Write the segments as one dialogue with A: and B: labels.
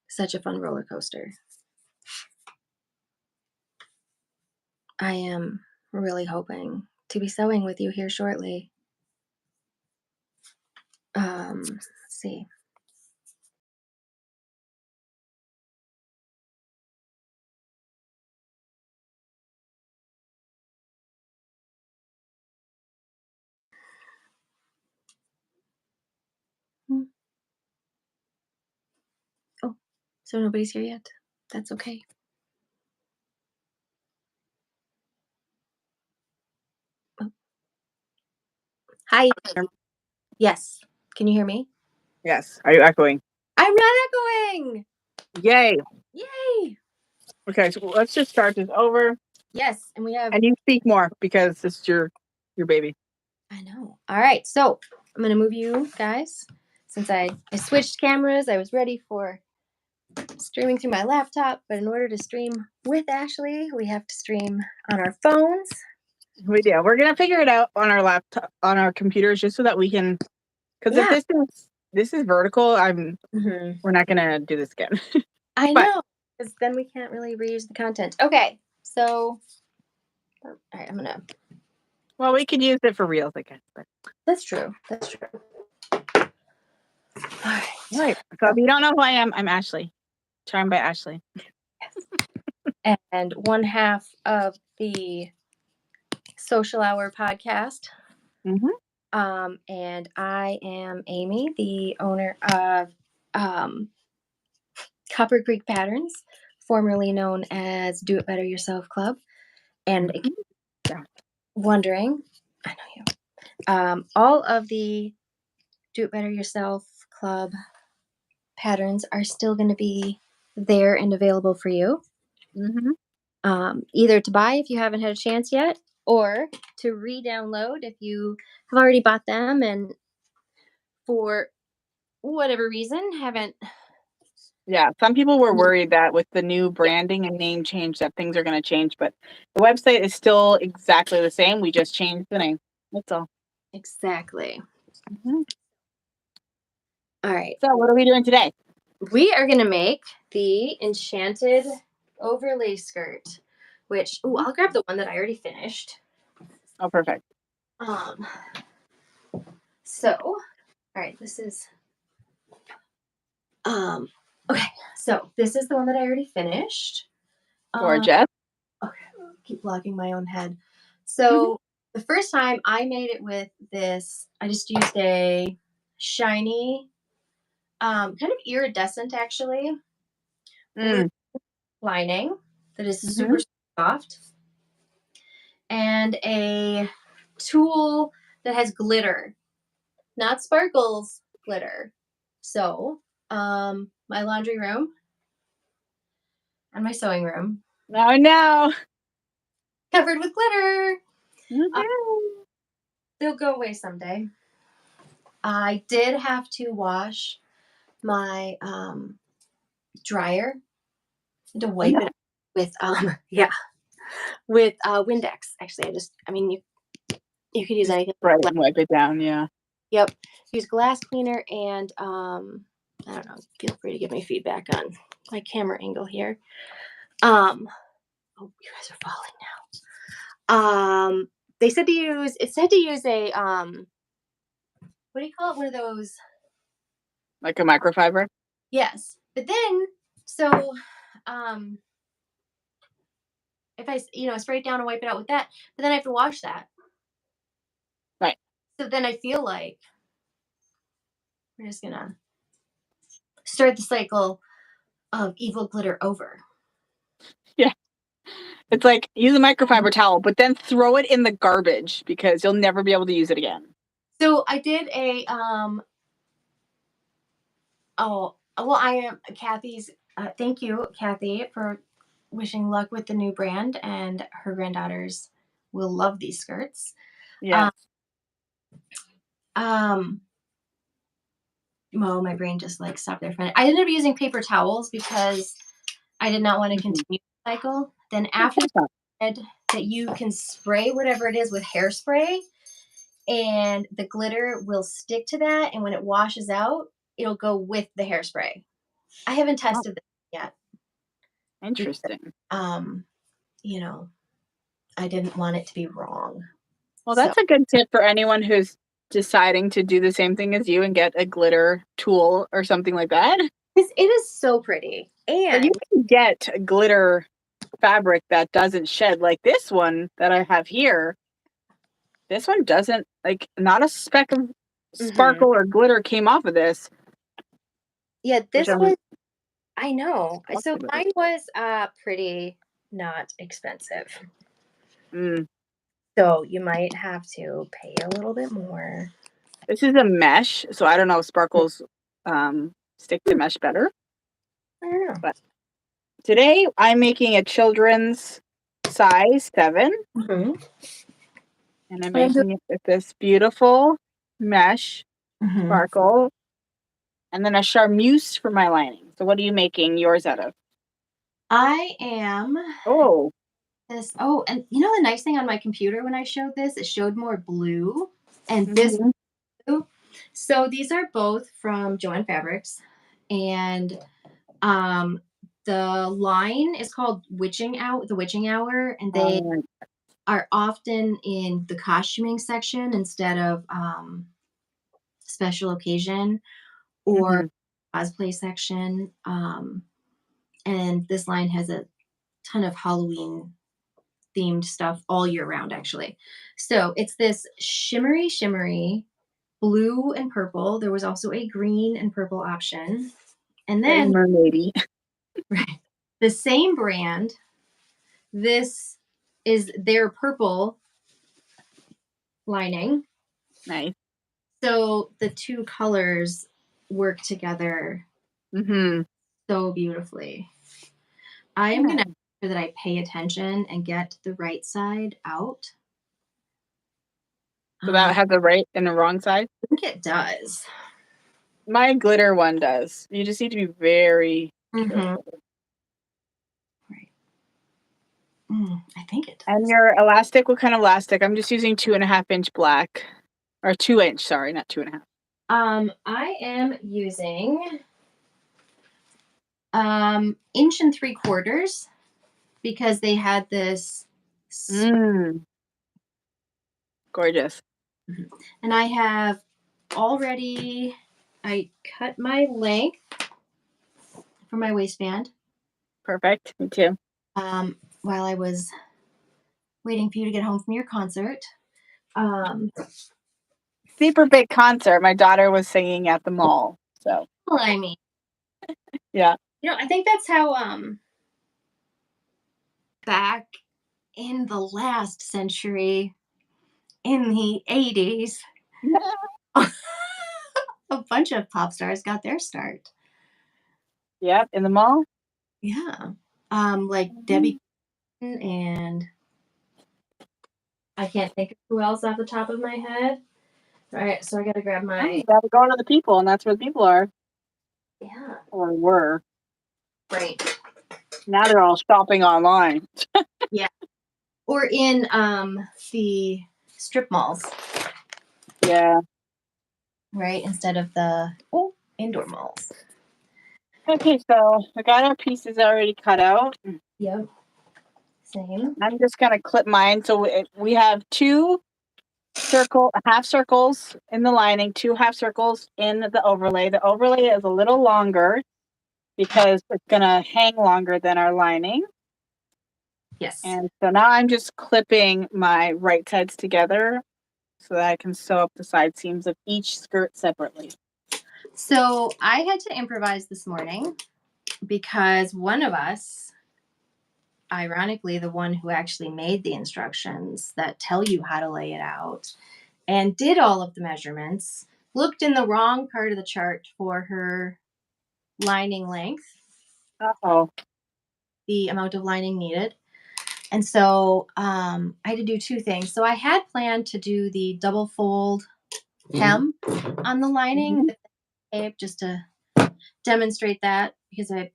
A: such a fun roller coaster. I am really hoping to be sewing with you here shortly. Let's see. Hmm. Oh, so nobody's here yet. That's okay. Oh, hi. Yes. Can you hear me?
B: Yes. Are you echoing?
A: I'm not echoing.
B: Yay.
A: Yay.
B: Okay, so let's just start this over.
A: Yes, and we have.
B: And you speak more because this is your baby.
A: I know. All right, so I'm gonna move you guys. Since I switched cameras, I was ready for streaming through my laptop, but in order to stream with Ashley, we have to stream on our phones.
B: We do. We're gonna figure it out on our laptop, on our computers, just so that we can. Because
A: Yeah.
B: if this is vertical,
A: Mm-hmm.
B: we're not gonna do this again.
A: I
B: But
A: know, because then we can't really reuse the content. Okay, so all right, I'm gonna.
B: well, we could use it for reals, I guess. But
A: That's true. That's true. All right.
B: right. So if you don't know who I am, I'm Ashley. Charmed by Ashley.
A: And one half of the Social Hour podcast.
B: Mm-hmm.
A: And I am Amy, the owner of Copper Creek Patterns, formerly known as Do It Better Yourself Club. And
B: Yeah.
A: wondering, I know you, all of the Do It Better Yourself Club patterns are still going to be there and available for you.
B: Mm-hmm.
A: Either to buy if you haven't had a chance yet, or to re-download if you have already bought them and for whatever reason haven't.
B: Yeah, some people were worried that with the new branding and name change that things are going to change, but the website is still exactly the same. We just changed the name. That's all.
A: Exactly.
B: Mm-hmm.
A: All right.
B: So what are we doing today?
A: We are going to make the Enchanted overlay skirt, which, I'll grab the one that I already finished.
B: Oh, perfect.
A: So, all right, this is, okay, so this is the one that I already finished.
B: Gorgeous.
A: Okay, keep blocking my own head. So the first time I made it with this, I just used a shiny, kind of iridescent actually, blue lining that is super soft, and a tulle that has glitter, not sparkles, glitter. So, my laundry room and my sewing room
B: Oh, no.
A: covered with glitter.
B: Mm-hmm.
A: They'll go away someday. I did have to wash my dryer to wipe it with with Windex. Actually, you could use anything.
B: Right, and wipe it down, yeah.
A: Yep. Use glass cleaner and I don't know. Feel free to give me feedback on my camera angle here. Oh, you guys are falling now. They said to use. It said to use a what do you call it? One of those.
B: Like a microfiber?
A: Yes, but then so if I spray it down and wipe it out with that, but then I have to wash that.
B: Right.
A: So then I feel like we're just gonna start the cycle of evil glitter over.
B: Yeah. It's like use a microfiber towel, but then throw it in the garbage because you'll never be able to use it again.
A: So I did a I am Kathy's. Thank you, Kathy, for wishing luck with the new brand, and her granddaughters will love these skirts.
B: Yeah.
A: Well, my brain just like stopped there for a minute. I ended up using paper towels because I did not want to continue the cycle. Then after that you can spray whatever it is with hairspray, and the glitter will stick to that, and when it washes out, it'll go with the hairspray. I haven't
B: Oh,
A: tested this yet because,
B: interesting.
A: um, you know, I didn't want it to be wrong.
B: Well,
A: So
B: that's a good tip for anyone who's deciding to do the same thing as you and get a glitter tool or something like that.
A: 'cause it is so pretty,
B: But you
A: and
B: can get a glitter fabric that doesn't shed like this one that I have here. This one doesn't, like, not a speck of
A: mhm.
B: sparkle or glitter came off of this,
A: Yeah,
B: which
A: this
B: I'm
A: was I know. So
B: excited about.
A: mine was, pretty not expensive.
B: Mm.
A: So you might have to pay a little bit more.
B: This is a mesh, so I don't know if
A: Hmm,
B: sparkles stick to mesh better.
A: I don't know.
B: But today I'm making a children's size 7,
A: Mhm.
B: and I'm
A: And I'm doing
B: making it with this beautiful mesh
A: mhm.
B: sparkle and then a charmeuse for my lining. So what are you making yours out of?
A: I am
B: Oh.
A: and you know the nice thing on my computer when I showed this, it showed more blue and this
B: Mhm.
A: blue. So these are both from Joann Fabrics, and um the line is called the Witching Hour, and they
B: Um,
A: are often in the costuming section instead of special occasion or
B: mhm.
A: cosplay section. And this line has a ton of Halloween themed stuff all year round, actually. So it's this shimmery blue and purple. There was also a green and purple option. And
B: Very
A: then,
B: mermaidy.
A: right, the same brand, this is their purple lining.
B: Nice.
A: So the two colors work together
B: Mhm.
A: so beautifully. I am going to
B: Yeah.
A: make sure that I pay attention and get the right side out.
B: So that
A: I
B: has the right and the wrong side?
A: think it does.
B: My glitter one does. You just need to be very
A: Mm-hmm.
B: careful.
A: Right. I think it
B: And
A: does.
B: your elastic, what kind of elastic? I'm just using 2.5-inch black. Or 2-inch, sorry, not 2.5.
A: I am using 1.75 inches because they had this,
B: Mm, gorgeous.
A: and I have already. I cut my length for my waistband
B: Perfect. Me too.
A: while I was waiting for you to get home from your concert. Um,
B: Super big concert. My daughter was singing at the mall. So,
A: well, I mean,
B: yeah.
A: I think that's how back in the last century, in the 80s, a bunch of pop stars got their start.
B: Yep, in the mall.
A: Yeah. Like Debbie
B: Mhm.
A: Clinton, and I can't think of who else off the top of my head. All right, so I gotta grab
B: Oh,
A: my
B: you gotta go to the people, and that's where the people are.
A: yeah,
B: Or were.
A: right.
B: Now they're all shopping online.
A: Yeah. Or in the strip malls,
B: Yeah.
A: right? Instead of the indoor malls.
B: Okay, so I got our pieces already cut out.
A: Yep. Same.
B: I'm just gonna clip mine. So we have two half circles in the lining, two half circles in the overlay. The overlay is a little longer because it's gonna hang longer than our lining.
A: Yes.
B: And so now I'm just clipping my right sides together so that I can sew up the side seams of each skirt separately.
A: So I had to improvise this morning because one of us, ironically, the one who actually made the instructions that tell you how to lay it out and did all of the measurements, looked in the wrong part of the chart for her lining length,
B: Uh-oh.
A: the amount of lining needed. And so I had to do two things. So I had planned to do the double fold hem on the lining
B: Mhm.
A: with tape just to demonstrate that because I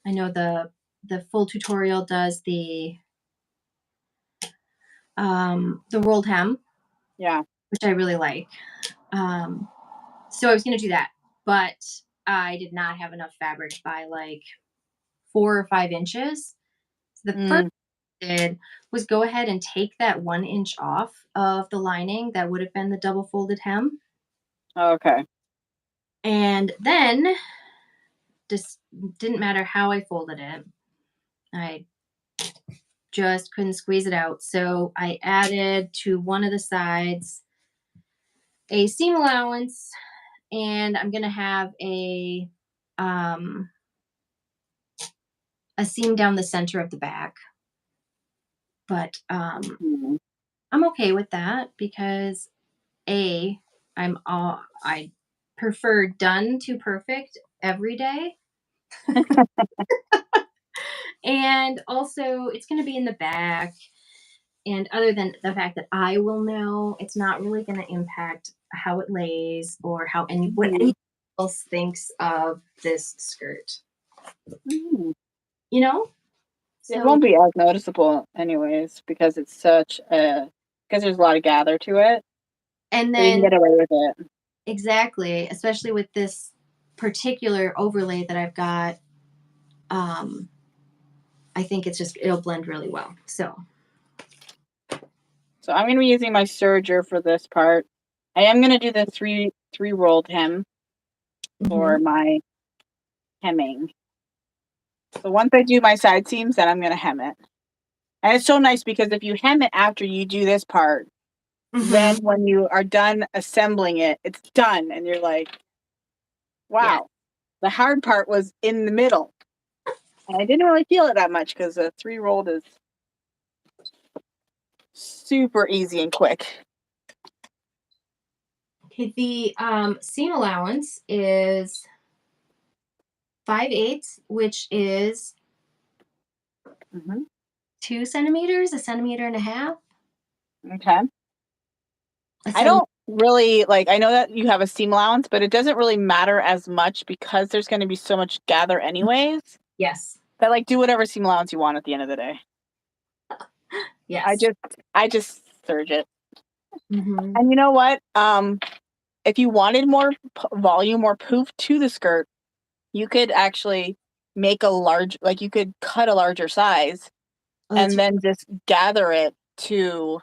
A: know the full tutorial does the rolled hem,
B: Yeah.
A: which I really like. Um, so I was going to do that, but I did not have enough fabric by like 4 or 5 inches. So the first thing I did was go ahead and take that 1 inch off of the lining that would have been the double folded hem.
B: Okay.
A: And then just didn't matter how I folded it. I just couldn't squeeze it out. So I added to one of the sides a seam allowance, and I'm gonna have um, a seam down the center of the back. But
B: Mm-hmm.
A: I'm okay with that because a I prefer done to perfect every day, and also it's gonna be in the back. And other than the fact that I will know, it's not really going to impact how it lays or how what
B: Mm-hmm.
A: anyone else thinks of this skirt.
B: Mm-hmm.
A: You know?
B: It
A: So
B: won't be as noticeable anyways because it's such a because there's a lot of gather to it.
A: and
B: So you can
A: then
B: get away with it.
A: exactly, especially with this particular overlay that I've got, um, I think it'll blend really well. So
B: So I'm gonna be using my serger for this part. I am gonna do the three rolled hem
A: mhm,
B: for my hemming. So once I do my side seams, then I'm gonna hem it. And it's so nice because if you hem it after you do this part, then
A: mhm,
B: when you are done assembling it, it's done. And you're like,
A: yeah,
B: wow, the hard part was in the middle. And I didn't really feel it that much because the three rolled is super easy and quick.
A: okay. The seam allowance is 5/8, which is
B: Hmm.
A: 2 centimeters, a centimeter and a half.
B: Okay.
A: A
B: I
A: centimeter.
B: don't really like, I know that you have a seam allowance, but it doesn't really matter as much because there's going to be so much gather anyways.
A: Yes.
B: But like, do whatever seam allowance you want at the end of the day. I
A: Yes.
B: just, I just surge it.
A: Mhm.
B: And you know what? If you wanted more volume or poof to the skirt, you could actually make a large, like you could cut a larger size
A: Oh, that's
B: and then just gather it to,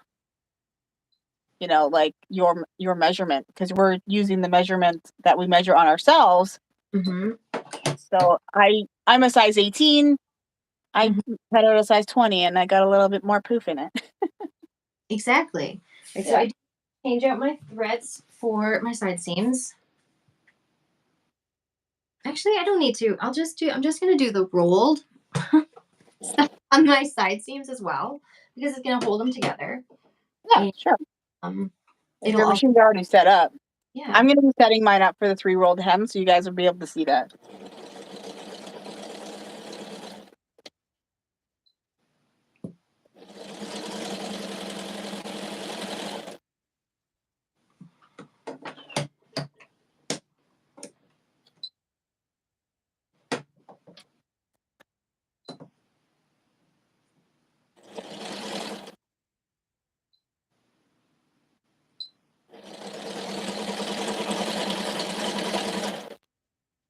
B: like your measurement because we're using the measurement that we measure on ourselves.
A: mhm.
B: So I'm a size 18. I
A: Mhm.
B: cut out a size 20 and I got a little bit more poof in it.
A: Exactly. Right, so
B: Yeah.
A: I change out my threads for my side seams. Actually, I don't need to. I'm just gonna do the rolled stuff on my side seams as well because it's gonna hold them together.
B: Yeah,
A: And
B: sure.
A: um
B: If
A: it'll
B: your
A: also
B: machine's already set up.
A: yeah.
B: I'm going to be setting mine up for the three rolled hem so you guys will be able to see that.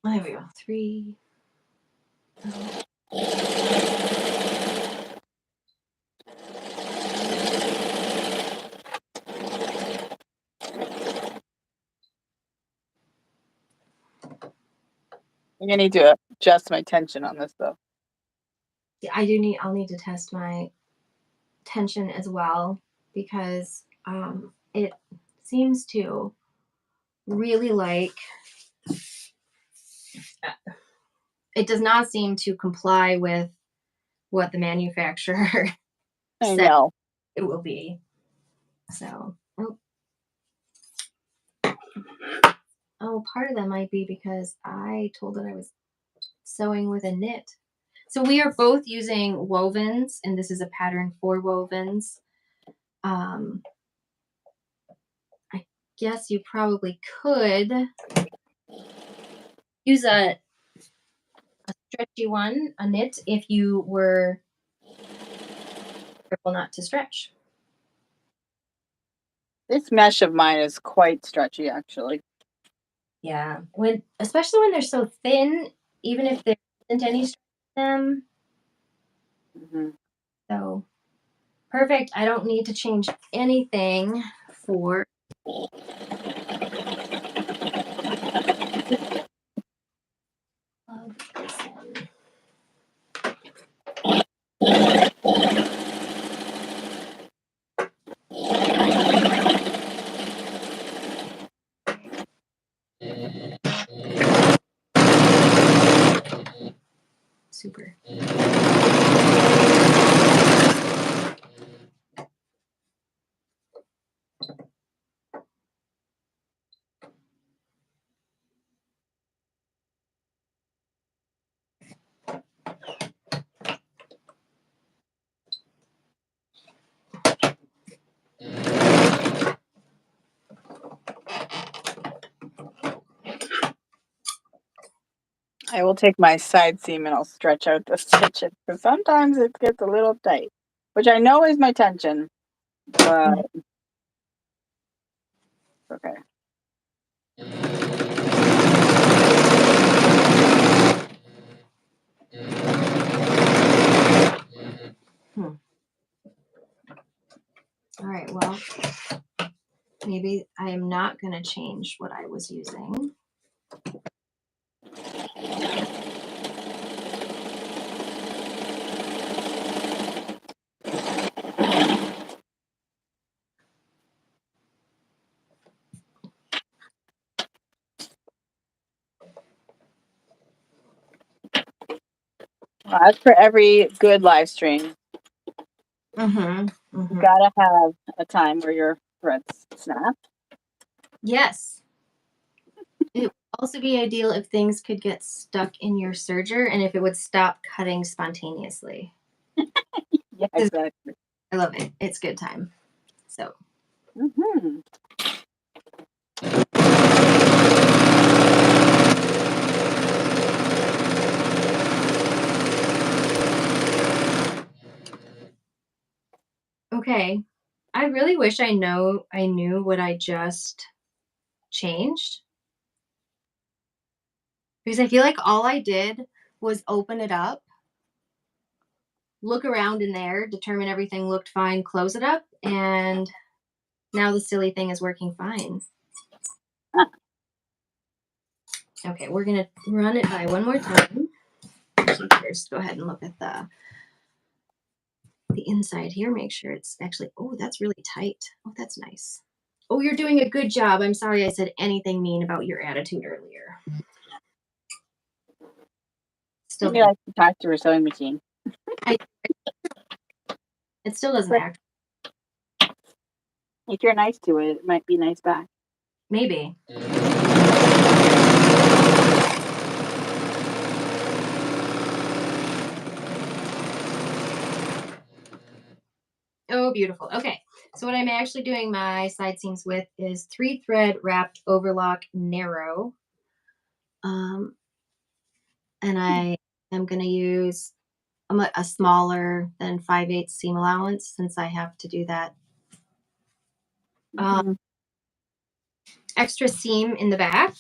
A: There we go. Three.
B: I'm going to need to adjust my tension on this though.
A: Yeah, I'll need to test my tension as well because it seems to really like it does not seem to comply with what the manufacturer
B: I
A: said
B: know.
A: it will be. So, part of that might be because I told it I was sewing with a knit. So we are both using wovens, and this is a pattern for wovens. Um, I guess you probably could use a stretchy one, a knit, if you were careful not to stretch.
B: This mesh of mine is quite stretchy actually.
A: Yeah. Especially when they're so thin, even if there isn't any stretch in them.
B: Mhm.
A: So perfect. I don't need to change anything for plug this in. Super.
B: I will take my side seam and I'll stretch out the stitches because sometimes it gets a little tight, which I know is my tension, but okay.
A: Hmm. All right. Well, maybe I am not going to change what I was using.
B: Well, as for every good live stream,
A: Mm-hmm.
B: you
A: Mm-hmm.
B: gotta have a time where your threads snap.
A: Yes. It would also be ideal if things could get stuck in your serger and if it would stop cutting spontaneously.
B: Yeah, exactly.
A: I love it. It's good time. So,
B: Hmm.
A: okay. I really wish I knew what I just changed because I feel like all I did was open it up, look around in there, determine everything looked fine, close it up, and now the silly thing is working fine. Okay, we're gonna run it by one more time. First, go ahead and look at the inside here. Make sure it's actually. Oh, that's really tight. Oh, that's nice. Oh, you're doing a good job. I'm sorry I said anything mean about your attitude earlier. Still
B: Maybe
A: didn't.
B: I should talk to her sewing machine.
A: I, it still doesn't
B: But
A: act.
B: if you're nice to it, it might be nice back.
A: Maybe. Oh, beautiful. Okay. So what I'm actually doing my side seams with is 3-thread wrapped overlock narrow. And I am going to use a smaller than 5/8 seam allowance since I have to do that
B: Hmm.
A: extra seam in the back.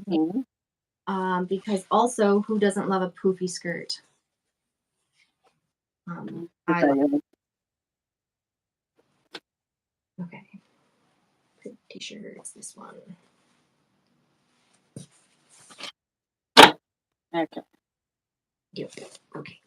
B: Hmm.
A: Because also, who doesn't love a poofy skirt? I love. Okay. T-shirt. It's this one.
B: Okay.
A: Yep. Okay.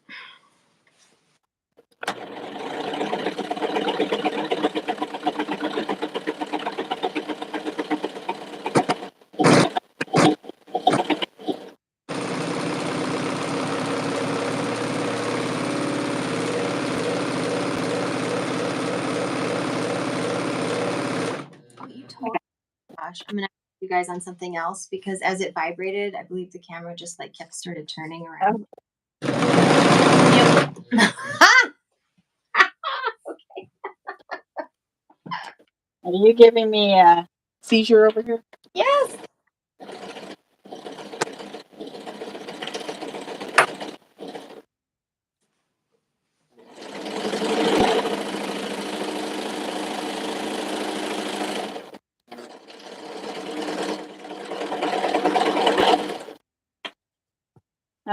A: Oh, you totally. Gosh, I'm gonna put you guys on something else because as it vibrated, I believe the camera just like kept started turning around. Yep.
B: Are you giving me a seizure over here?
A: Yes.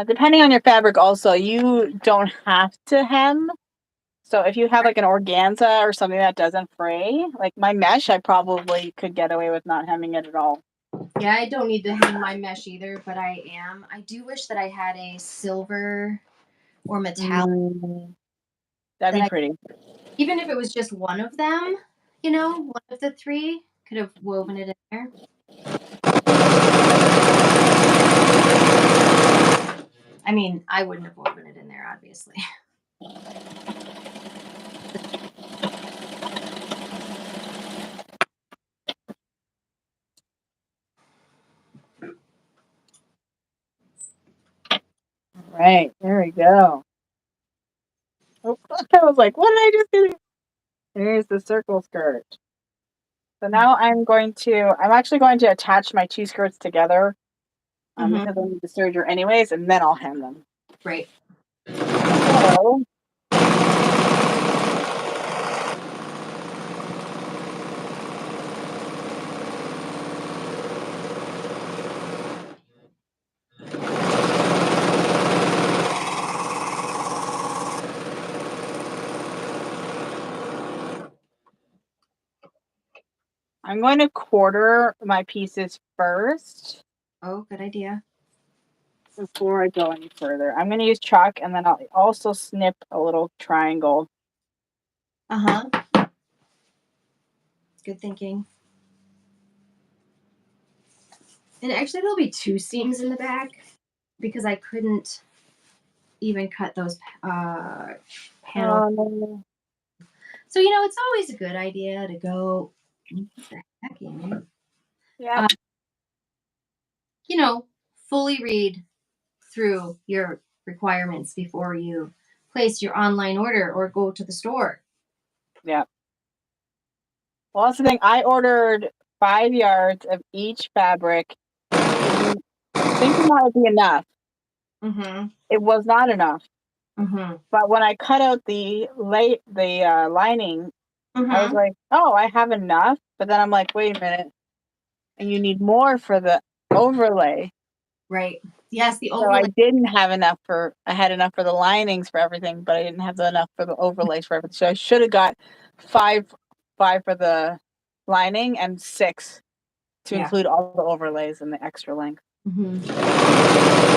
B: Depending on your fabric, also, you don't have to hem. So if you have like an organza or something that doesn't fray, like my mesh, I probably could get away with not hemming it at all.
A: Yeah, I don't need to hang my mesh either, but I am. I do wish that I had a silver or metallic
B: That'd
A: that
B: be
A: I,
B: pretty.
A: even if it was just one of them, one of the three, could have woven it in there. I mean, I wouldn't have woven it in there, obviously.
B: Right, there we go. Oh, I was like, what did I just do? Here's the circle skirt. So now I'm actually going to attach my two skirts together
A: Mm-hmm.
B: because I need the serger anyways, and then I'll hem them.
A: Right.
B: So I'm going to quarter my pieces first
A: Oh, good idea.
B: before I go any further. I'm going to use chalk and then I'll also snip a little triangle.
A: Uh-huh. Good thinking. And actually, there'll be two seams in the back because I couldn't even cut those panels.
B: Um,
A: So, it's always a good idea to go, what the heck, Amy?
B: yeah,
A: You fully read through your requirements before you place your online order or go to the store.
B: yeah. Well, that's the thing. I ordered 5 yards of each fabric, thinking that would be enough.
A: Mm-hmm.
B: It was not enough.
A: Mm-hmm.
B: But when I cut out the lining, I was
A: Mm-hmm.
B: like, "Oh, I have enough." But then I'm like, "Wait a minute, and you need more for the overlay."
A: Right. Yes, the
B: So I
A: overlay.
B: didn't have enough for. I had enough for the linings for everything, but I didn't have enough for the overlays for everything. So I should have got five, five for the lining and 6 to
A: Yeah.
B: include all the overlays and the extra length.
A: Mm-hmm.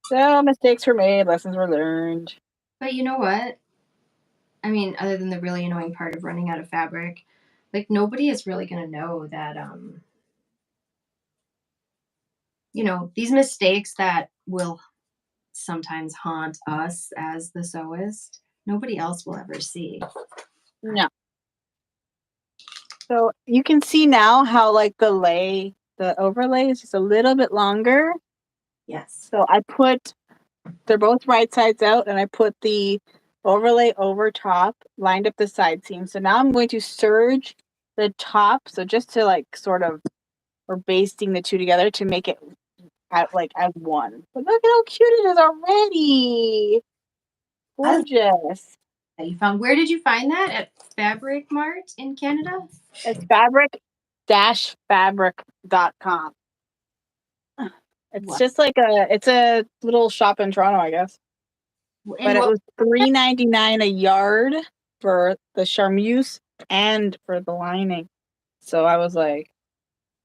B: So mistakes were made, lessons were learned.
A: But you know what? I mean, other than the really annoying part of running out of fabric, like nobody is really going to know that, these mistakes that will sometimes haunt us as the sewist, nobody else will ever see.
B: No. So you can see now how like the overlay is just a little bit longer.
A: Yes.
B: So they're both right sides out and I put the overlay over top, lined up the side seam. So now I'm going to serge the top. So just to like sort of, we're basting the two together to make it like as one. But look at how cute it is already. Gorgeous.
A: That you found. Where did you find that? At Fabric Mart in Canada?
B: It's fabric-fabric.com. It's
A: What?
B: just like it's a little shop in Toronto, I guess. But
A: And
B: it
A: what?
B: was $3.99 a yard for the charmeuse and for the lining. So I was like,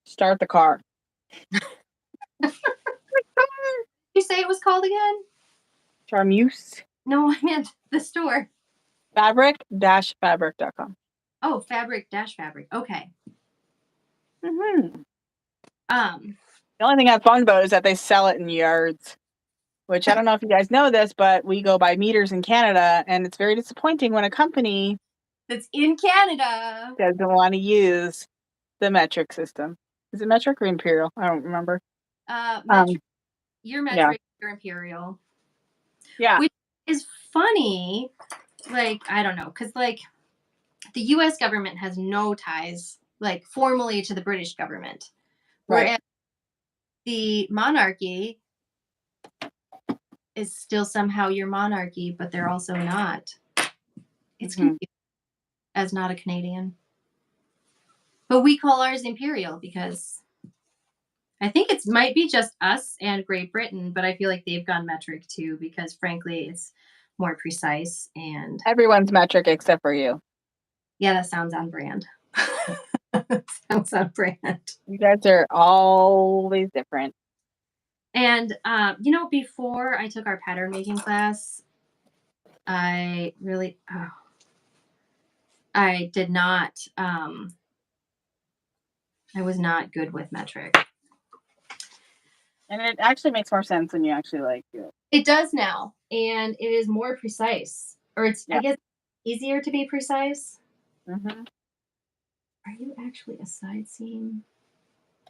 B: start the car.
A: Did you say it was called again?
B: Charmeuse.
A: No, I meant the store.
B: Fabric-fabric.com.
A: Oh, fabric-fabric. Okay.
B: Mm-hmm.
A: Um,
B: The only thing I'm bummed about is that they sell it in yards, which I don't know if you guys know this, but we go by meters in Canada, and it's very disappointing when a company
A: that's in Canada.
B: doesn't want to use the metric system. Is it metric or imperial? I don't remember.
A: Metric. Your
B: Yeah.
A: metric, your imperial.
B: Yeah.
A: Which is funny. Like, I don't know, because like the US government has no ties, like formally, to the British government.
B: Right.
A: Whereas the monarchy is still somehow your monarchy, but they're also not. It's
B: Mm-hmm.
A: confusing as not a Canadian. But we call ours imperial because I think it might be just us and Great Britain, but I feel like they've gone metric too because frankly it's more precise and
B: Everyone's metric except for you.
A: yeah, that sounds on brand. Sounds on brand.
B: You guys are always different.
A: And before I took our pattern making class, I really I did not I was not good with metric.
B: And it actually makes more sense when you actually do it.
A: It does now, and it is more precise, or it's
B: Yeah.
A: I guess easier to be precise.
B: Mm-hmm.
A: Are you actually a side seam?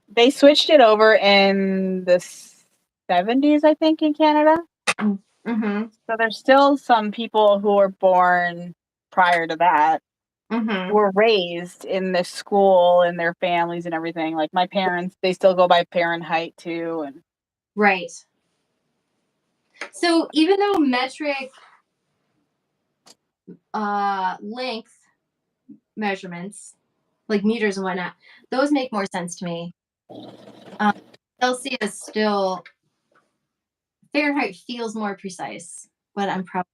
B: They switched it over in the 70s, I think, in Canada.
A: Mm-hmm.
B: So there's still some people who were born prior to that
A: Mm-hmm.
B: who were raised in this school and their families and everything. Like my parents, they still go by parent height too. And
A: Right. So even though metric length measurements, like meters and whatnot, those make more sense to me. Celsius still Fahrenheit feels more precise, but I'm probably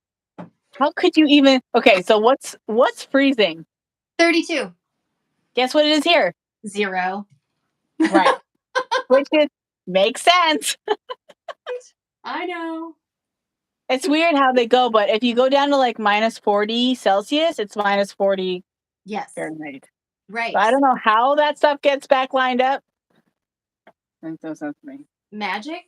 B: how could you even? Okay, so what's freezing?
A: 32.
B: Guess what it is here?
A: 0.
B: Right, which makes sense.
A: I know.
B: It's weird how they go, but if you go down to like minus 40 Celsius, it's minus 40
A: Yes.
B: Fahrenheit.
A: Right.
B: So I don't know how that stuff gets back lined up. Makes no sense to me.
A: Magic.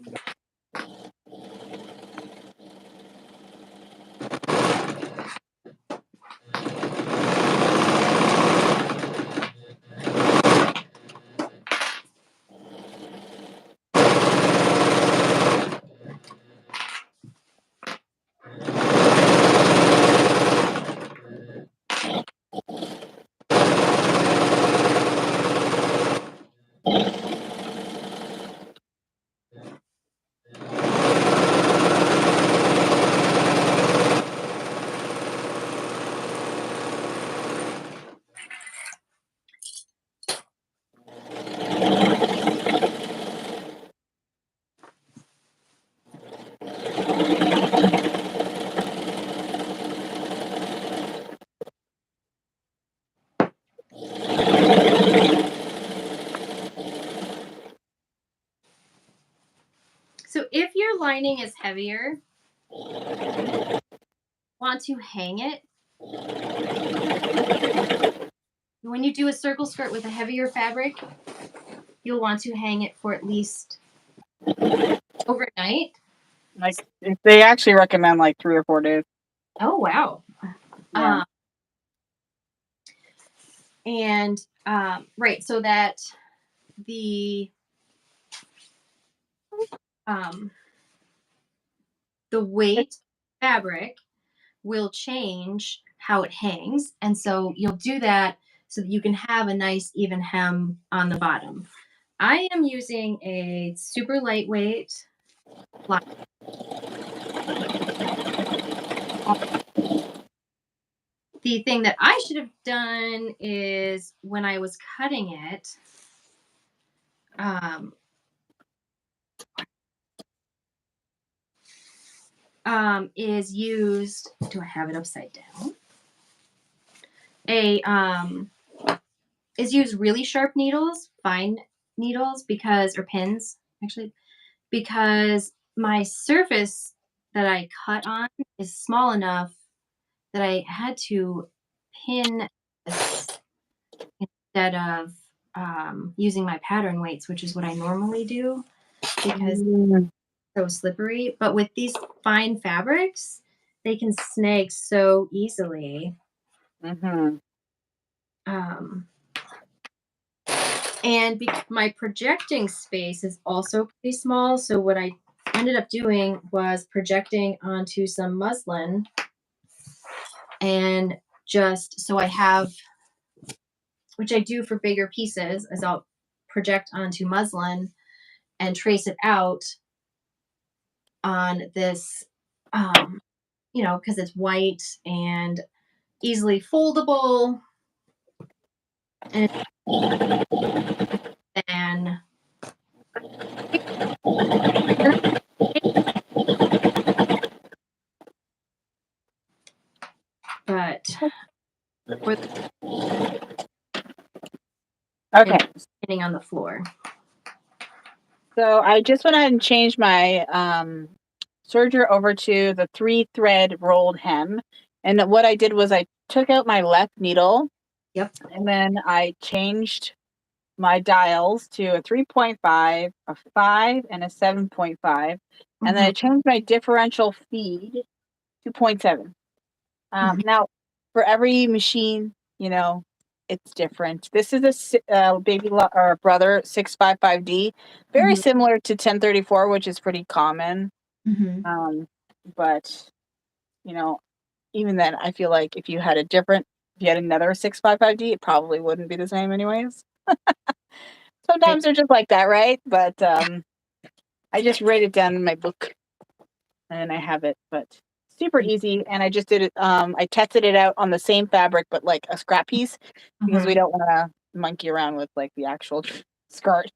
A: So if your lining is heavier, want to hang it. When you do a circle skirt with a heavier fabric, you'll want to hang it for at least overnight.
B: Like they actually recommend like 3 or 4 days.
A: Oh wow.
B: Yeah.
A: And right, so that the um, the weight fabric will change how it hangs, and so you'll do that so that you can have a nice even hem on the bottom. I am using a super lightweight line. The thing that I should have done is when I was cutting it, is used. Do I have it upside down? Is use really sharp needles, fine needles, or pins actually, because my surface that I cut on is small enough that I had to pin this instead of using my pattern weights, which is what I normally do because
B: Mm-hmm.
A: it's so slippery. But with these fine fabrics, they can snag so easily. Um, and my projecting space is also pretty small. So what I ended up doing was projecting onto some muslin, and just so I have, which I do for bigger pieces, is I'll project onto muslin and trace it out on this um, because it's white and easily foldable, and then but for
B: Okay.
A: and sitting on the floor.
B: So I just went ahead and changed my serger over to the 3-thread rolled hem. And what I did was I took out my left needle
A: Yep.
B: and then I changed my dials to a 3.5, a 5, and a 7.5. And then
A: Mhm,
B: I changed my differential feed to 0.7.
A: mhm,
B: Now, for every machine, it's different. This is a or brother 655D, very
A: mhm,
B: similar to 1034, which is pretty common.
A: mhm.
B: Um, but you know, even then, I feel like if you had another 655D, it probably wouldn't be the same, anyways.
A: Right.
B: Sometimes they're just like that, right? But I just write it down in my book and I have it. But super easy, and I just did it. I tested it out on the same fabric, but like a scrap piece, because we
A: Mhm.
B: don't want to monkey around with like the actual skirt.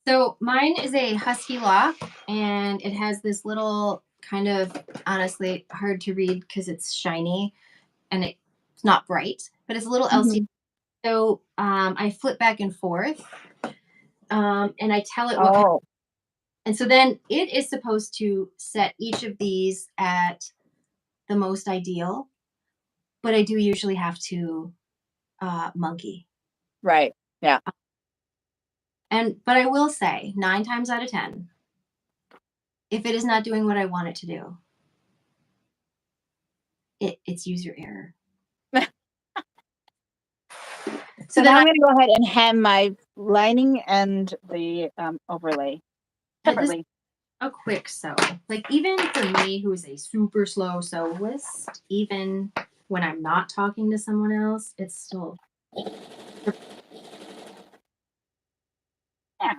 A: So mine is a husky lock, and it has this little kind of honestly hard to read because it's shiny and it's not bright, but it's a little LCD.
B: Mhm.
A: So I flip back and forth, and I tell it what kind.
B: Oh,
A: And so then it is supposed to set each of these at the most ideal, but I do usually have to monkey.
B: right. Yeah.
A: But I will say, 9 times out of 10, if it is not doing what I want it to do, it's user error.
B: So
A: So
B: now
A: then
B: I'm going to go ahead and hem my lining and the overlay
A: this
B: separately.
A: a quick sew. Like even for me, who is a super slow sewist, even when I'm not talking to someone else, it's still
B: Yeah.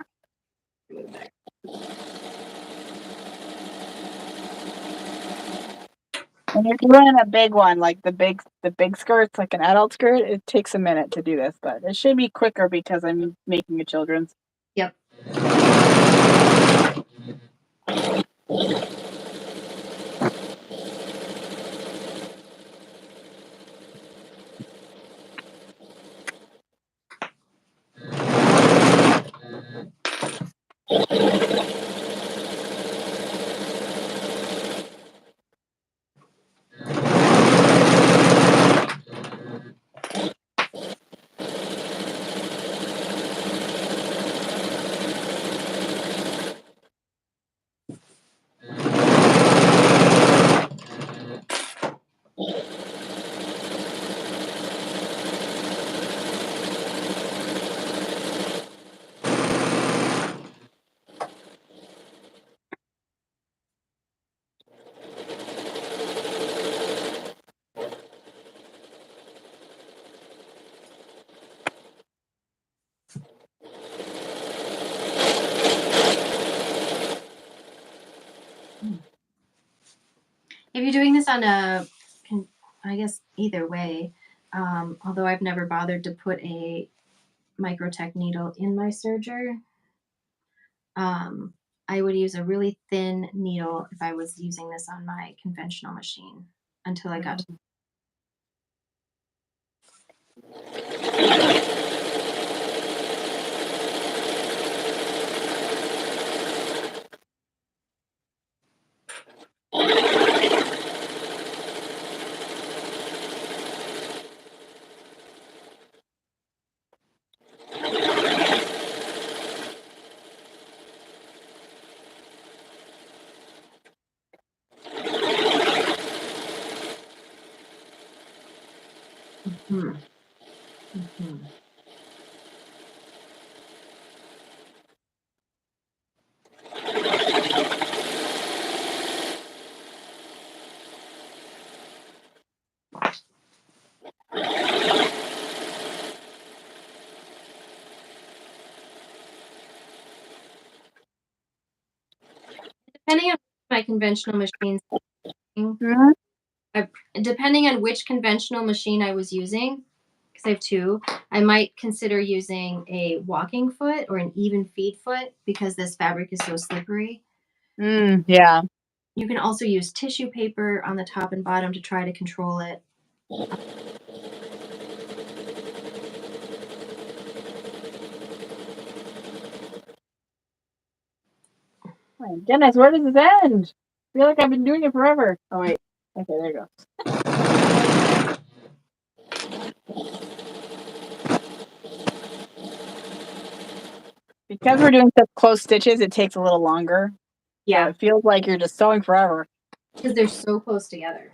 B: When you're doing a big one, like the big skirts, like an adult skirt, it takes a minute to do this, but it should be quicker because I'm making a children's.
A: yep. If you're doing this on I guess either way, although I've never bothered to put a microtech needle in my serger, um, I would use a really thin needle if I was using this on my conventional machine until I got to. Mhm, mhm. Depending on my my conventional machines.
B: Mhm.
A: Depending on which conventional machine I was using, because I have two, I might consider using a walking foot or an even feed foot because this fabric is so slippery.
B: Yeah.
A: You can also use tissue paper on the top and bottom to try to control it.
B: My goodness, where does this end? I feel like I've been doing it forever. Oh wait. Okay, there you go. Because we're doing such close stitches, it takes a little longer. So
A: Yeah,
B: it feels like you're just sewing forever.
A: because they're so close together.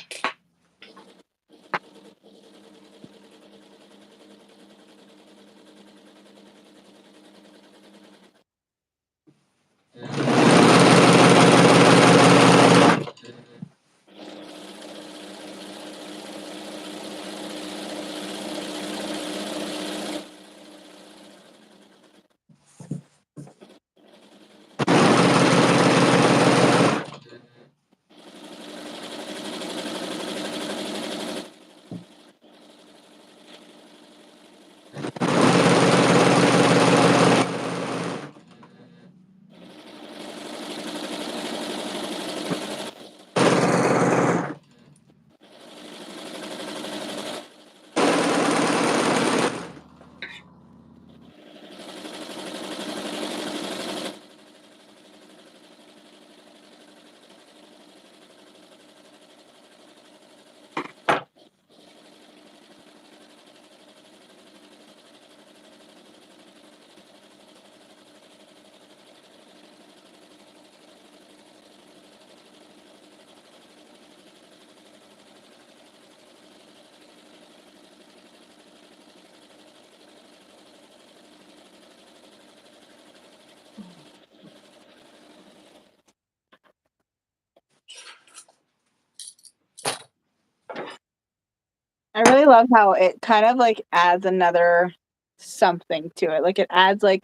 B: I really love how it kind of like adds another something to it. Like it adds a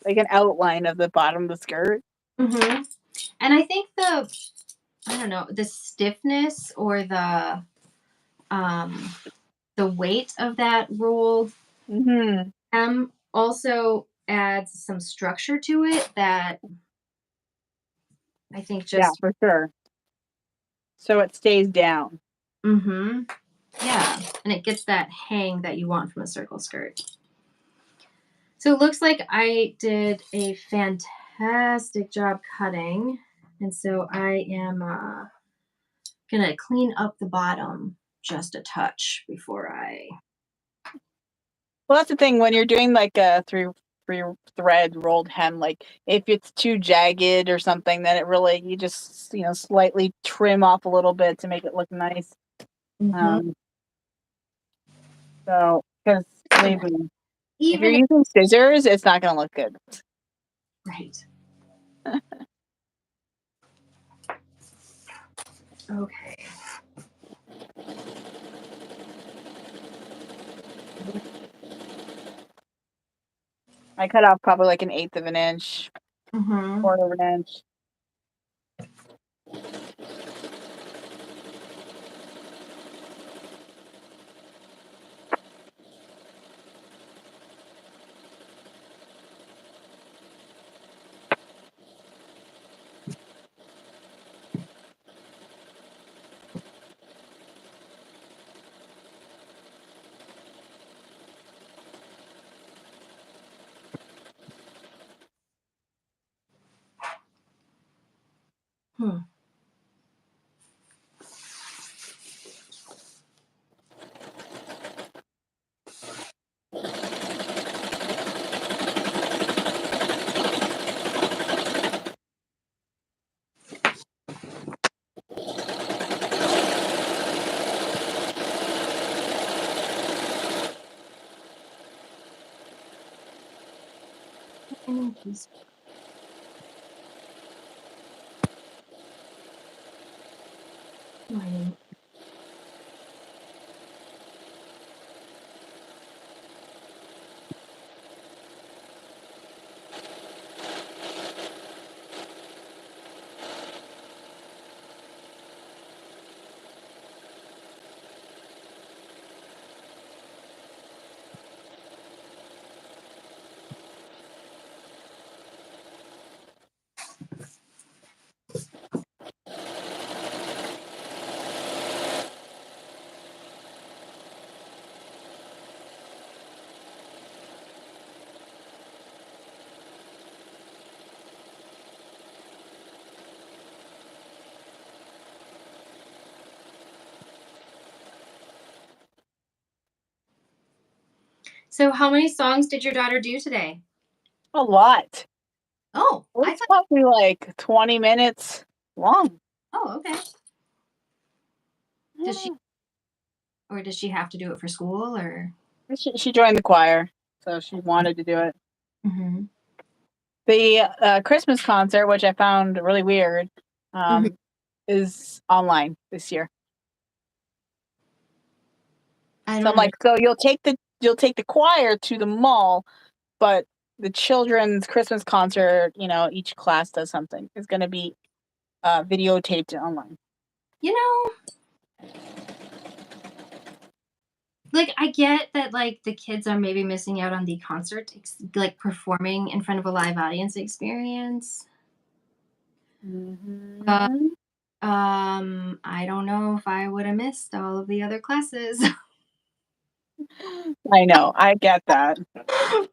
B: like an outline of the bottom of the skirt.
A: Hmm. And I think I don't know, the stiffness or um, the weight of that rolled
B: Mm-hmm.
A: hem also adds some structure to it that I think
B: Yeah,
A: just,
B: for sure. So it stays down.
A: mm-hmm, yeah, and it gets that hang that you want from a circle skirt. So it looks like I did a fantastic job cutting, and so I am gonna clean up the bottom just a touch before I.
B: Well, that's the thing when you're doing like a three thread rolled hem. Like if it's too jagged or something, then it really you just slightly trim off a little bit to make it look nice.
A: Mm-hmm.
B: Um, so because believe me, if you're
A: Even if,
B: using scissors, it's not gonna look good.
A: right. Okay.
B: I cut off probably like an eighth of an inch,
A: Mm-hmm.
B: quarter of an inch.
A: Hmm. Any piece. Lining. So how many songs did your daughter do today?
B: A lot.
A: Oh, I
B: It's
A: thought.
B: probably like 20 minutes long.
A: Oh, okay. Does she
B: Yeah.
A: or does she have to do it for school or?
B: She joined the choir, so she wanted to do it.
A: Mhm.
B: The Christmas concert, which I found really weird,
A: Mhm.
B: is online this year.
A: I
B: So
A: don't
B: I'm like,
A: under
B: so you'll take the choir to the mall, but the children's Christmas concert, each class does something. Is going to be videotaped online.
A: you know, like, I get that, like, the kids are maybe missing out on the concert like, performing in front of a live audience experience. But,
B: Hmm.
A: I don't know if I would have missed all of the other classes.
B: I know, I get that.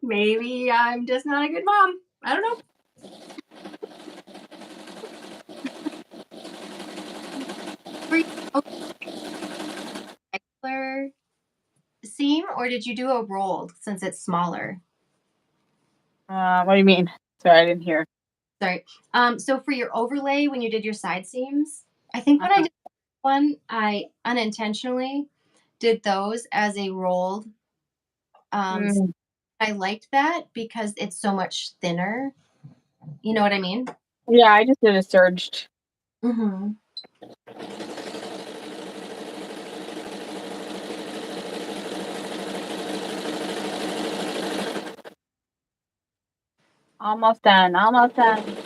A: Maybe I'm just not a good mom. I don't know. Were you a regular seam, or did you do a rolled since it's smaller?
B: What do you mean? Sorry, I didn't hear.
A: Sorry. So for your overlay, when you did your side seams, I think when I
B: Uh-huh.
A: did one, I unintentionally did those as a rolled. S
B: Mm,
A: I liked that because it's so much thinner. You know what I mean?
B: yeah, I just did a surged.
A: Mhm.
B: Almost done. Almost done.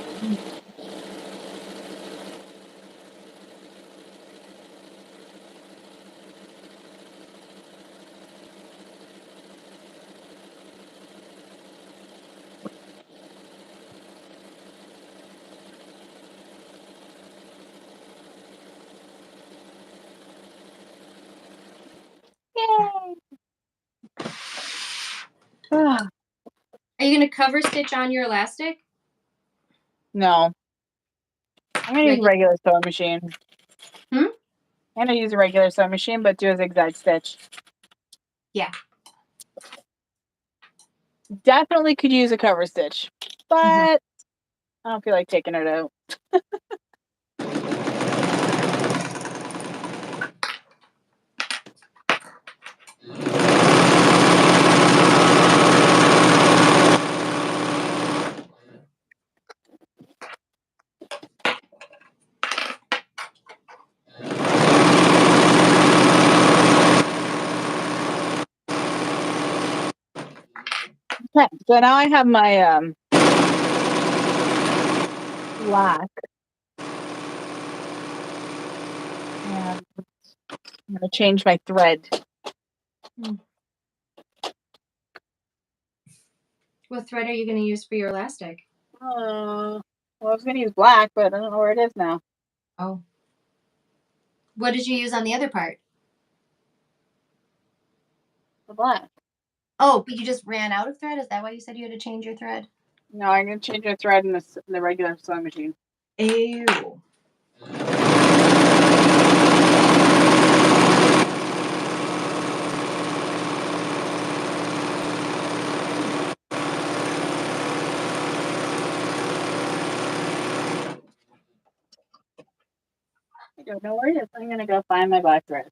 B: Yay! Ah,
A: Are you gonna cover stitch on your elastic?
B: no, I'm gonna use a
A: Regular.
B: regular sewing machine.
A: Hmm?
B: I'm gonna use a regular sewing machine, but do a zigzag stitch.
A: Yeah.
B: Definitely could use a cover stitch,
A: Mhm.
B: but I don't feel like taking it out. Okay, so now I have my black, and I'm gonna change my thread.
A: Mm. What thread are you gonna use for your elastic?
B: Well, I was gonna use black, but I don't know where it is now.
A: Oh. What did you use on the other part?
B: The black.
A: Oh, but you just ran out of thread? Is that why you said you had to change your thread?
B: No, I'm gonna change my thread in the regular sewing machine.
A: Ew.
B: I don't know where it is. I'm gonna go find my black thread.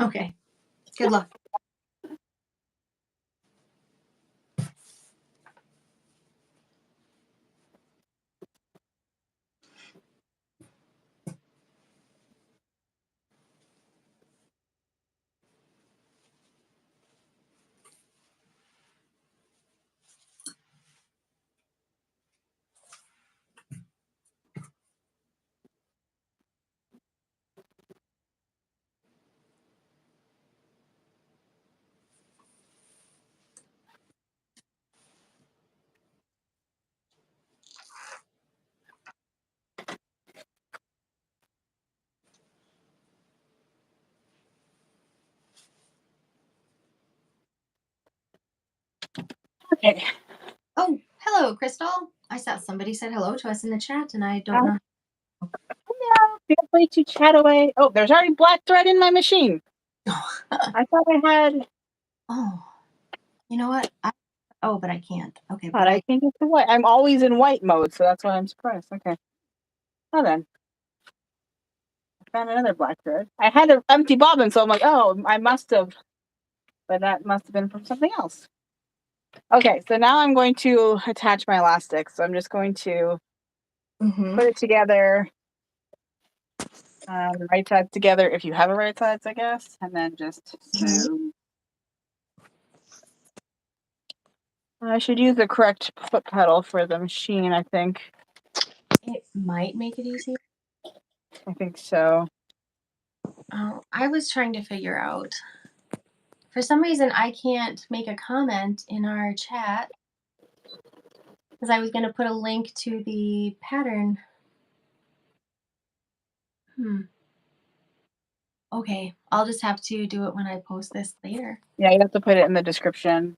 A: Okay. Good luck.
B: Okay.
A: Oh, hello, Crystal. I saw somebody said hello to us in the chat, and I don't
B: Um,
A: know.
B: yeah, feel free to chat away. Oh, there's already black thread in my machine. I thought I had.
A: Oh. You know what? Oh, but I can't. Okay,
B: God,
A: but
B: I think it's the white. I'm always in white mode, so that's why I'm surprised. Okay. Well then, I found another black thread. I had an empty bobbin, so I'm like, oh, I must have, but that must have been from something else. Okay, so now I'm going to attach my elastic. So I'm just going to
A: Mm-hmm.
B: put it together, right sides together if you have a right sides, I guess, and then just sew. I should use the correct foot pedal for the machine, I think.
A: It might make it easier.
B: I think so.
A: Oh, I was trying to figure out. For some reason, I can't make a comment in our chat because I was going to put a link to the pattern. Okay, I'll just have to do it when I post this later.
B: Yeah, you have to put it in the description.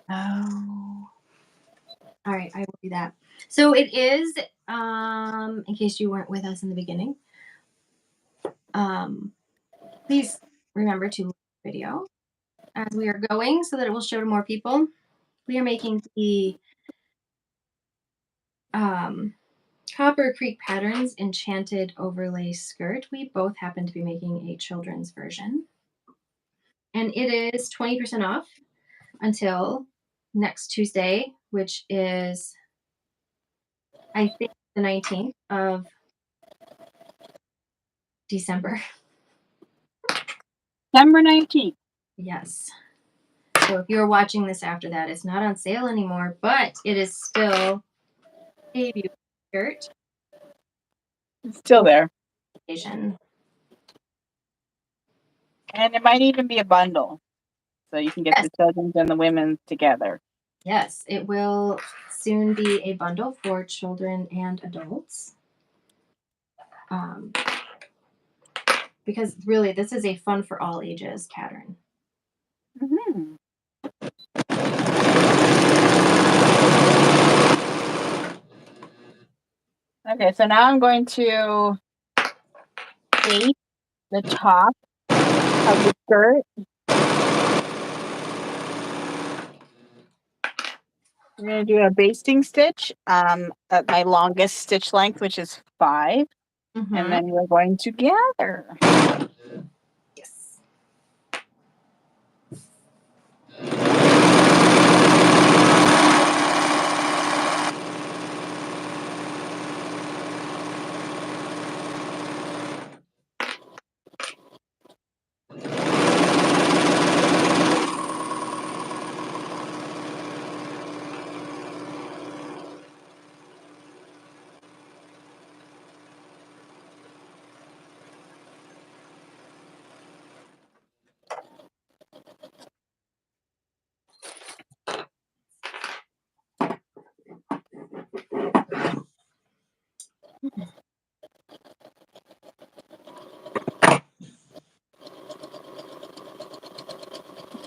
A: Oh. All right, I will do that. So it is, in case you weren't with us in the beginning, please remember to like the video as we are going so that it will show to more people. We are making the Copper Creek Patterns Enchanted Overlay Skirt. We both happen to be making a children's version. And it is 20% off until next Tuesday, which is, I think, the 19th of December.
B: December 19th.
A: Yes. So if you're watching this after that, it's not on sale anymore, but it is still a beautiful skirt
B: It's still
A: for
B: there.
A: occasion.
B: And it might even be a bundle. So you can get
A: Yes,
B: the children's and the women's together.
A: yes, it will soon be a bundle for children and adults. Um, because really, this is a fun for all ages pattern.
B: Mm-hmm. Okay, so now I'm going to tape the top of the skirt. I'm going to do a basting stitch at my longest stitch length, which is 5. And then we're going to gather.
A: Yes.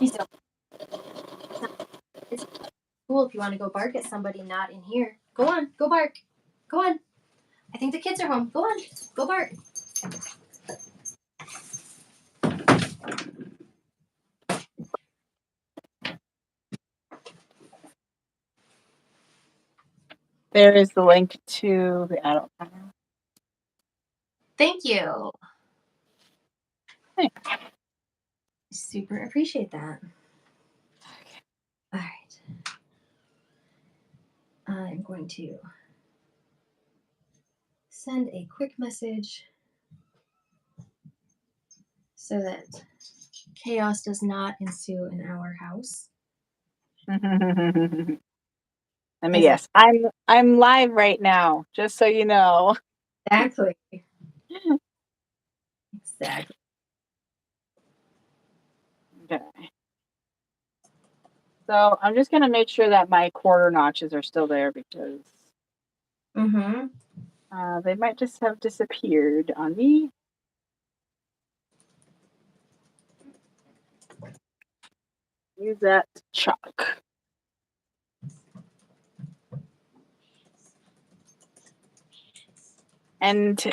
A: So it's cool if you want to go bark at somebody not in here. Go on, go bark. Go on. I think the kids are home. Go on, go bark.
B: There is the link to the adult pattern.
A: Thank you.
B: Thanks.
A: Super appreciate that. All right. I'm going to send a quick message so that chaos does not ensue in our house.
B: Let me
A: Is it
B: guess. I'm live right now, just so you know.
A: exactly? Exactly.
B: Okay. So I'm just gonna make sure that my quarter notches are still there because
A: Mm-hmm.
B: they might just have disappeared on me. Use that chalk. And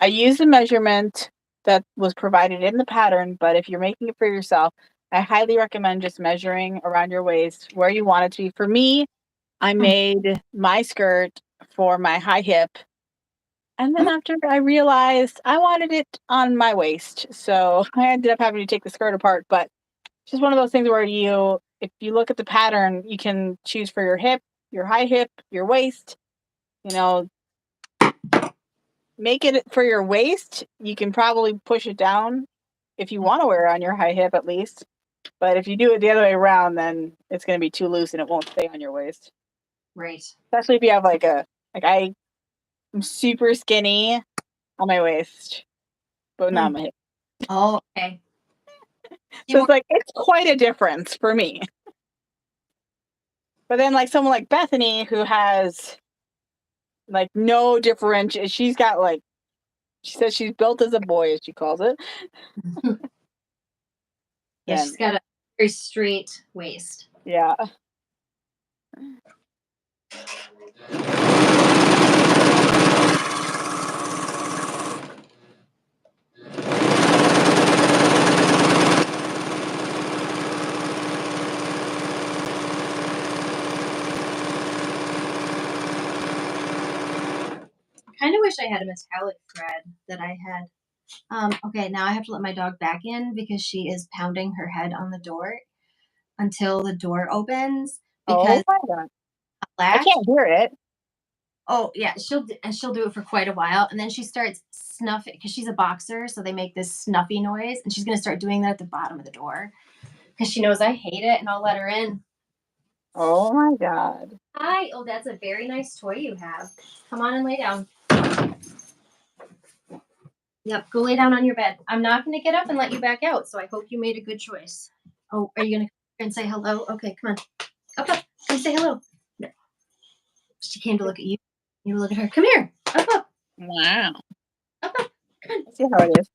B: I use the measurement that was provided in the pattern, but if you're making it for yourself, I highly recommend just measuring around your waist where you want it to be. For me, I made my skirt for my high hip. And then after I realized I wanted it on my waist. So I ended up having to take the skirt apart. But it's just one of those things where if you look at the pattern, you can choose for your hip, your high hip, your waist, you know, make it for your waist. You can probably push it down if you want to wear it on your high hip at least. But if you do it the other way around, then it's going to be too loose and it won't stay on your waist.
A: Right.
B: Especially if you have I'm super skinny on my waist, but not on my hip.
A: Oh, okay.
B: So it's quite a difference for me. But then someone like Bethany who has no differentiation, she says she's built as a boy, as she calls it.
A: Yeah, she's got a very straight waist.
B: Yeah.
A: I kind of wish I had a metallic thread that I had. Okay, now I have to let my dog back in because she is pounding her head on the door until the door opens
B: Oh
A: because
B: my god. I
A: latch.
B: can't hear it.
A: Oh yeah, she'll do it for quite a while, and then she starts snuffing because she's a boxer, so they make this snuffy noise, and she's gonna start doing that at the bottom of the door because she knows I hate it, and I'll let her in.
B: Oh my god.
A: Hi. Oh, that's a very nice toy you have. Come on and lay down. Yep, go lay down on your bed. I'm not going to get up and let you back out, so I hope you made a good choice. Oh, are you going to come and say hello? Okay, come on. Up. Come say hello. No. She came to look at you. You look at her. Come here. Up.
B: Wow.
A: Up. Come on.
B: Let's see how it is.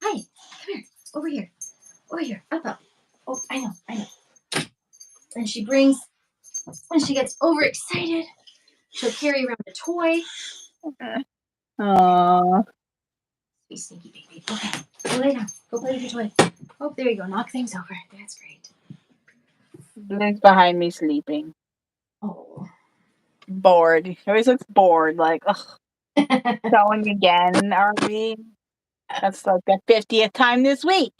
A: Hi. Come here. Over here. Over here. Up. Oh, I know. And when she gets overexcited, she'll carry around a toy.
B: Aww.
A: You sneaky baby. Okay, go lay down. Go play with your toy. Oh, there you go. Knock things over. That's great.
B: Blake's behind me sleeping.
A: Oh.
B: Bored. He always looks bored, ugh, going again, are we? That's the 50th time this week.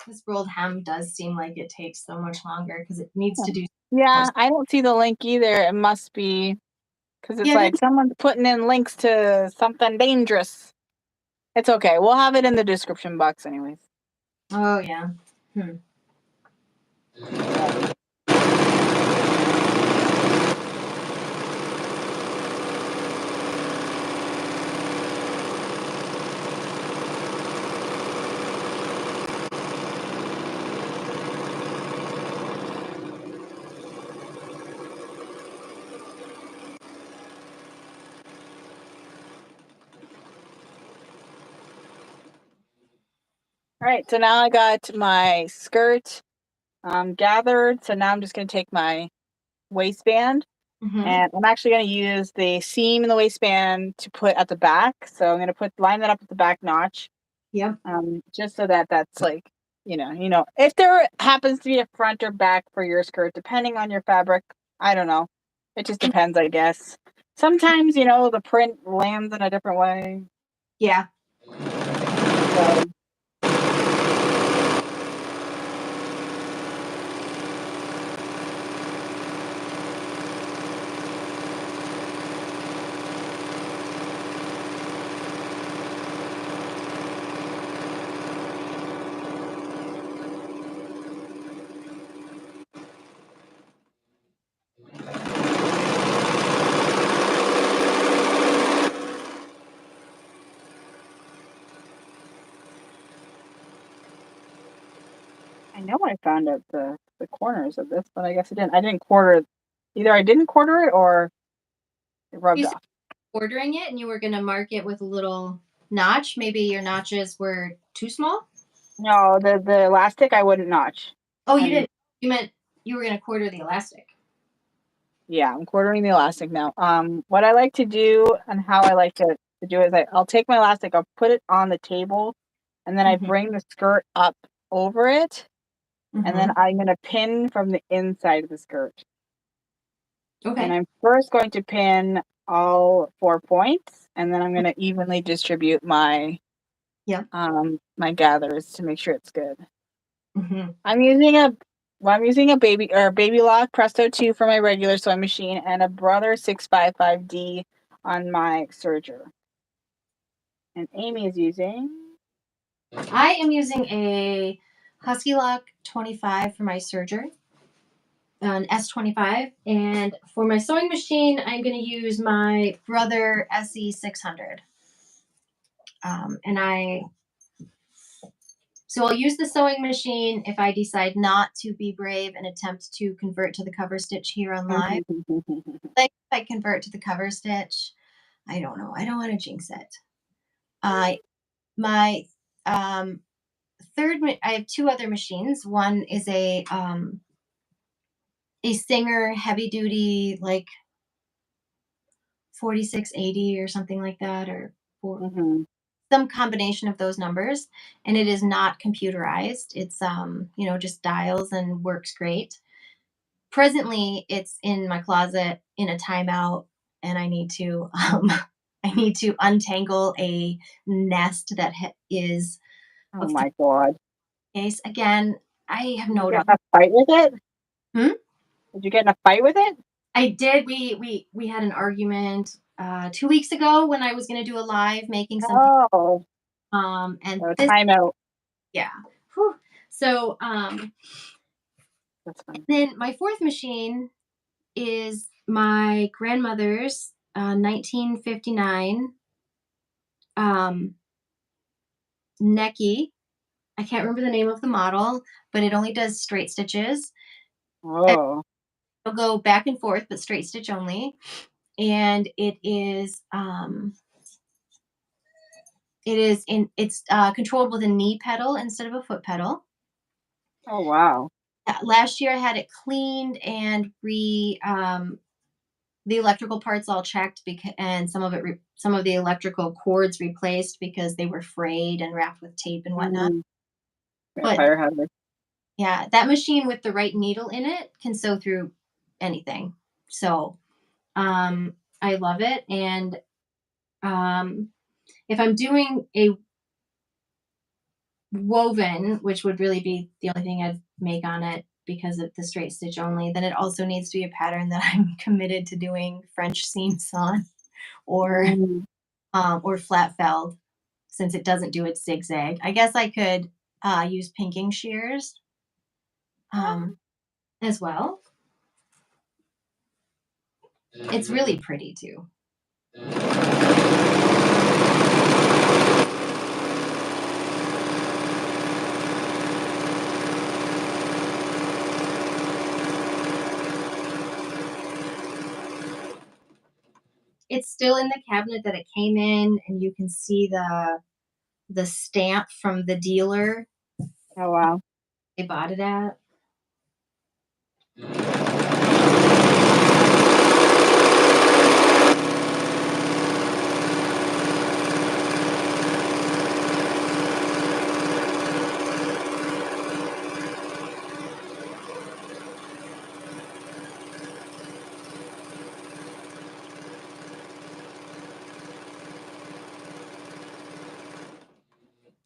A: This rolled hem does seem like it takes so much longer because it needs to do.
B: Yeah, I don't see the link either. It must be because it's
A: Yeah.
B: someone's putting in links to something dangerous. It's okay. We'll have it in the description box anyways.
A: Oh yeah.
B: All right, so now I got my skirt gathered. So now I'm just going to take my waistband and I'm actually going to use the seam in the waistband to put at the back. So I'm going to line that up at the back notch.
A: Yep.
B: Just so that's if there happens to be a front or back for your skirt, depending on your fabric, I don't know. It just depends, I guess. Sometimes, the print lands in a different way.
A: Yeah.
B: So I know I found out the corners of this, but I guess I didn't. I didn't quarter it. Either I didn't quarter it or it rubbed
A: You
B: off.
A: ordering it and you were gonna mark it with a little notch? Maybe your notches were too small?
B: No, the elastic I wouldn't notch.
A: Oh, you
B: And
A: didn't. You meant you were going to quarter the elastic.
B: yeah, I'm quartering the elastic now. What I like to do and how I like to do is I'll take my elastic, I'll put it on the table, and then I
A: Mm-hmm.
B: bring the skirt up over it, and then
A: Mm-hmm.
B: I'm gonna pin from the inside of the skirt. And
A: Okay.
B: I'm first going to pin all 4 points, and then I'm gonna evenly distribute
A: Yeah.
B: my gathers to make sure it's good.
A: Mm-hmm.
B: I'm using a I'm using a baby lock Presto 2 for my regular sewing machine and a Brother 655D on my serger. And Amy is using
A: I am using a Husky Lock 25 for my serger, an S25, and for my sewing machine, I'm going to use my Brother SE 600. And so I'll use the sewing machine if I decide not to be brave and attempt to convert to the cover stitch here on live. Like if I convert to the cover stitch, I don't know. I don't want to jinx it. My um, I have two other machines. One is a Singer heavy duty, like 4680 or something like that, or
B: Mhm.
A: some combination of those numbers. And it is not computerized. It's just dials and works great. Presently, it's in my closet in a timeout, and I need to I need to untangle a nest that is
B: Oh
A: of three
B: my god.
A: case. Again, I have
B: Did you
A: no
B: get
A: doubt.
B: in a fight with it?
A: Hmm?
B: Did you get in a fight with it?
A: I did. We had an argument 2 weeks ago when I was going to do a live making some.
B: Oh,
A: And
B: a
A: this,
B: timeout.
A: yeah. Whew. So
B: That's fine.
A: then my fourth machine is my grandmother's 1959 um, Necky. I can't remember the name of the model, but it only does straight stitches. And
B: Oh.
A: it'll go back and forth, but straight stitch only. And it's controlled with a knee pedal instead of a foot pedal.
B: Oh wow.
A: Last year I had it cleaned and the electrical parts all checked and some of the electrical cords replaced because they were frayed and wrapped with tape and whatnot.
B: Mm.
A: But
B: Fire hazard.
A: yeah, that machine with the right needle in it can sew through anything. So I love it. And um, if I'm doing a woven, which would really be the only thing I'd make on it because of the straight stitch only, then it also needs to be a pattern that I'm committed to doing French seams on, or
B: Mm.
A: or flat felled, since it doesn't do its zigzag. I guess I could use pinking shears as well. It's really pretty too. It's still in the cabinet that it came in, and you can see the stamp from the dealer
B: Oh wow.
A: they bought it at.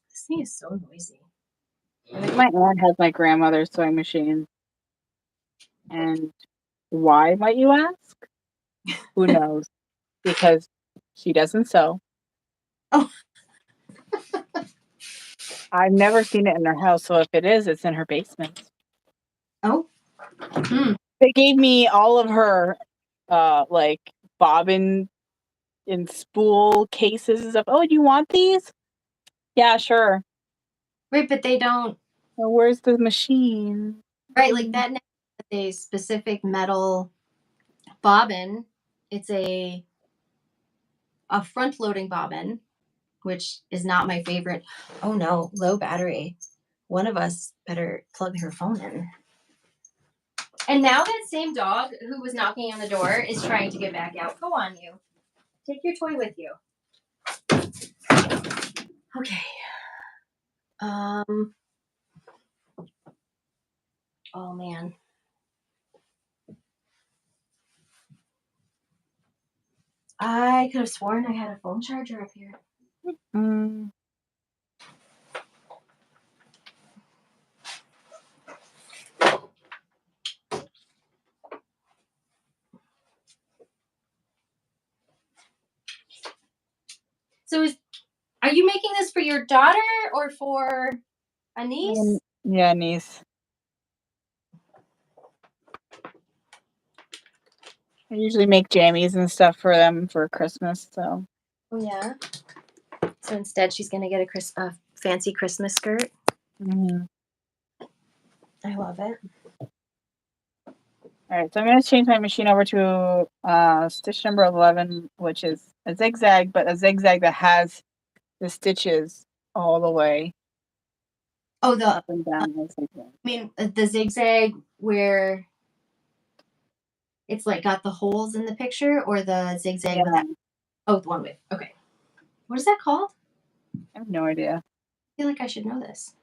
A: This thing is so noisy.
B: I think my aunt has my grandmother's sewing machine. And why, might you ask? Who knows? Because she doesn't sew.
A: Oh,
B: I've never seen it in her house, so if it is, it's in her basement.
A: oh, hmm.
B: They gave me all of her like bobbin and spool cases and stuff. Oh, do you want these? Yeah, sure.
A: Right, but they don't.
B: Well, where's the machine?
A: Right, like that neck is a specific metal bobbin. It's a front loading bobbin, which is not my favorite. Oh no, low battery. One of us better plug her phone in. And now that same dog who was knocking on the door is trying to get back out. Go on, you. Take your toy with you. Okay. Um. Oh man. I could have sworn I had a phone charger up here.
B: Mm.
A: So, are you making this for your daughter or for a niece?
B: Yeah, niece. I usually make jammies and stuff for them for Christmas. So.
A: Oh yeah. So instead, she's gonna get a fancy Christmas skirt.
B: Mm-hmm.
A: I love it.
B: All right, so I'm going to change my machine over to stitch number 11, which is a zigzag, but a zigzag that has the stitches all the way
A: Oh, the
B: up and down. The zigzag.
A: I mean the zigzag where it's like got the holes in the picture, or the zigzag with
B: Yeah,
A: that. Oh, the one with. Okay. What is that called?
B: I have no idea.
A: I feel like I should know this.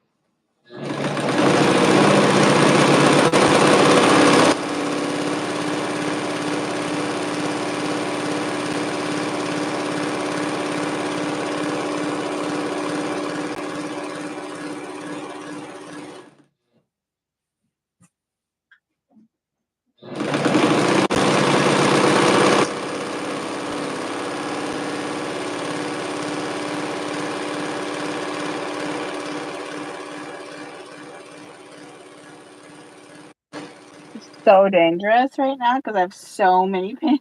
B: It's so dangerous right now because I have so many pins.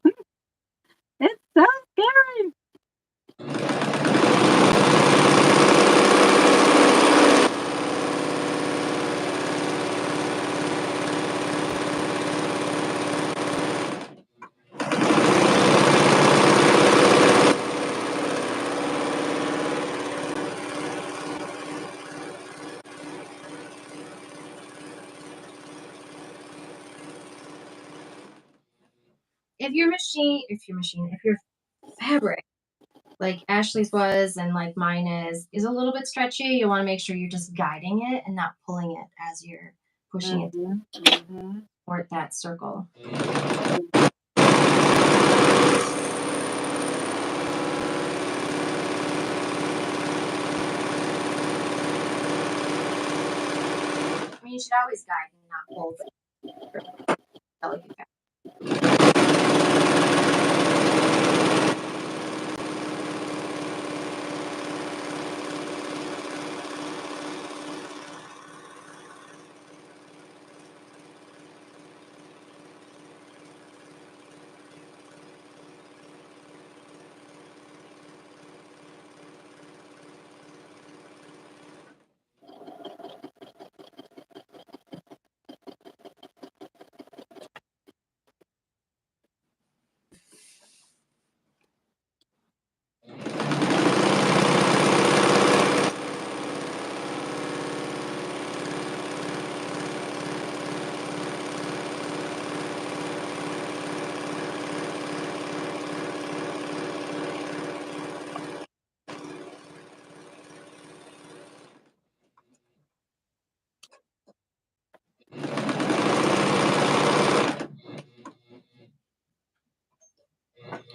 B: It's so scary.
A: If your fabric, like Ashley's was and like mine is a little bit stretchy, you want to make sure you're just guiding it and not pulling it as you're pushing it
B: Mm-hmm. Mm-hmm.
A: toward that circle. I mean, you should always guide and not pull, but delicate fabric.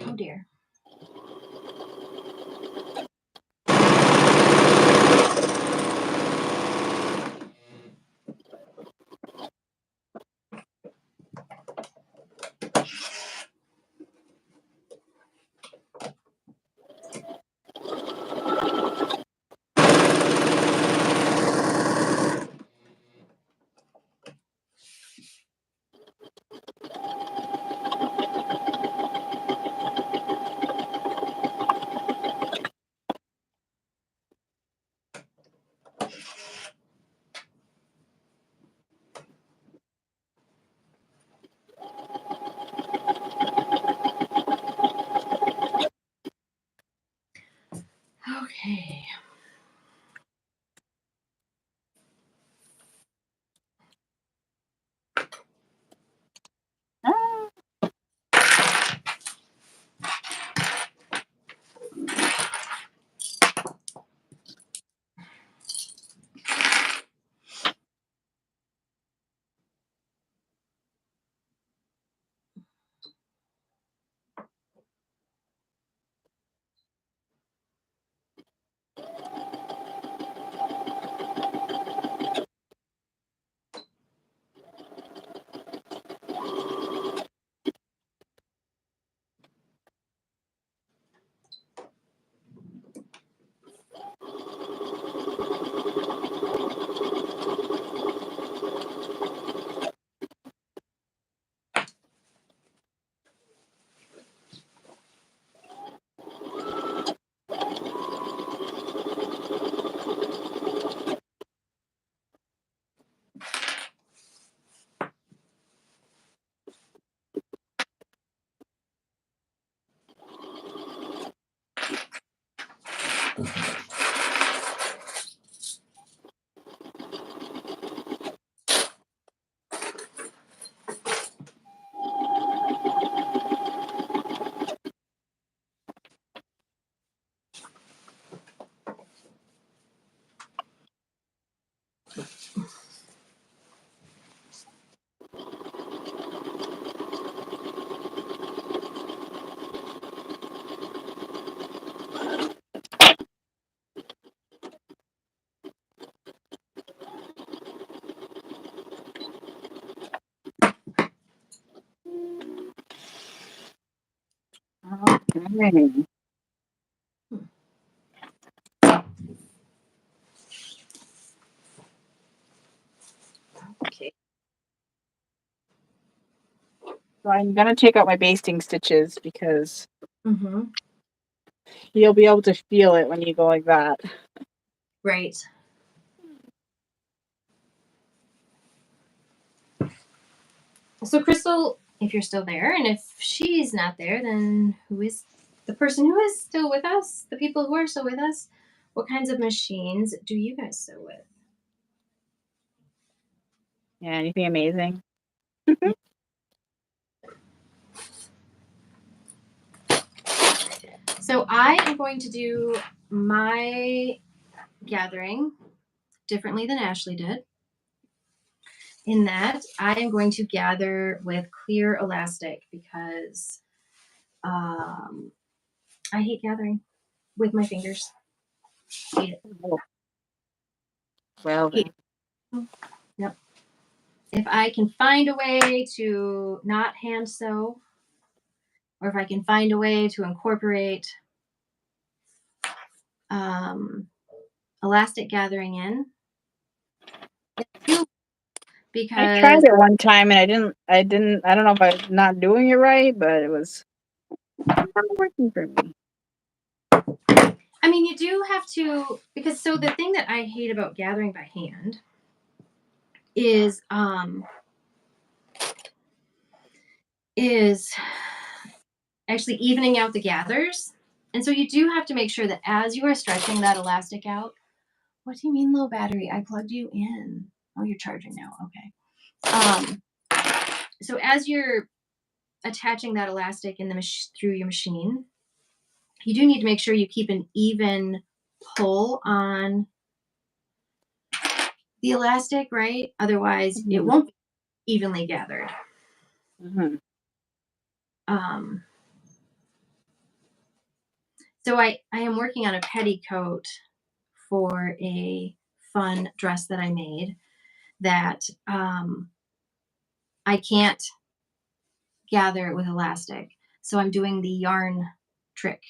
A: Oh dear.
B: Okay.
A: Okay.
B: So I'm gonna take out my basting stitches because
A: Mm-hmm.
B: you'll be able to feel it when you go like that.
A: Right. So Crystal, if you're still there, and if she's not there, then who is the person who is still with us? The people who are still with us? What kinds of machines do you guys sew with?
B: Yeah, anything amazing?
A: So I am going to do my gathering differently than Ashley did. In that, I am going to gather with clear elastic because I hate gathering with my fingers. Hate it.
B: Well
A: Hate
B: then.
A: it. Yep. If I can find a way to not hand sew, or if I can find a way to incorporate um, elastic gathering in,
B: I tried
A: because
B: it one time and I don't know if I'm not doing it right, but it was not working for me.
A: I mean, you do have to, because so the thing that I hate about gathering by hand is actually evening out the gathers. And so you do have to make sure that as you are stretching that elastic out, what do you mean low battery? I plugged you in. Oh, you're charging now. Okay. So as you're attaching that elastic in the through your machine, you do need to make sure you keep an even pull on the elastic, right? Otherwise, it
B: Mm-hmm.
A: won't be evenly gathered.
B: Mm-hmm.
A: Um, so I am working on a petticoat for a fun dress that I made that I can't gather with elastic. So I'm doing the yarn trick,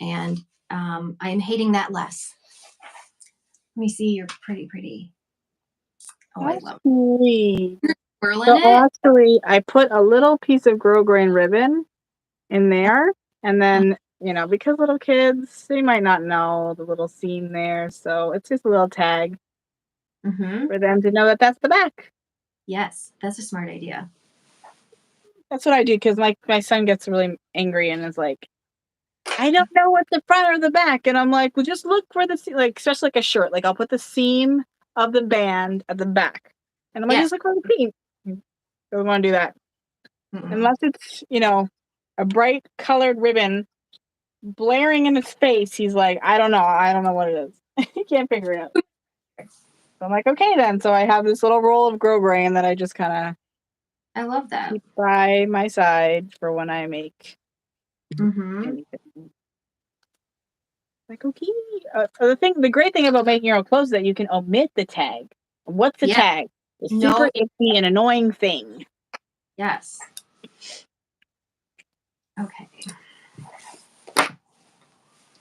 A: and I am hating that less. Let me see your pretty. Oh, I
B: That's
A: love
B: sweet.
A: twirling
B: So
A: it.
B: actually, I put a little piece of grosgrain ribbon in there, and then because little kids they might not know the little seam there, so it's just a little tag
A: Mm-hmm.
B: for them to know that that's the back.
A: Yes, that's a smart idea.
B: That's what I do because my son gets really angry and is like, I don't know what's the front or the back, and I'm like, well, just look for the like, especially like a shirt. Like I'll put the seam of the band at the back, and I'm like,
A: Yes.
B: just look for the seam. So we want to do that,
A: Mm-mm.
B: unless it's a bright colored ribbon blaring in his face. He's like, I don't know what it is. He can't figure it out. So I'm like, okay then. So I have this little roll of grosgrain that I just kind of
A: I love that.
B: keep by my side for when I make
A: Mm-hmm.
B: anything. Like, okay. The great thing about making your own clothes is that you can omit the tag. What's the
A: Yeah.
B: tag? The
A: No.
B: super icky and annoying thing.
A: Yes. Okay.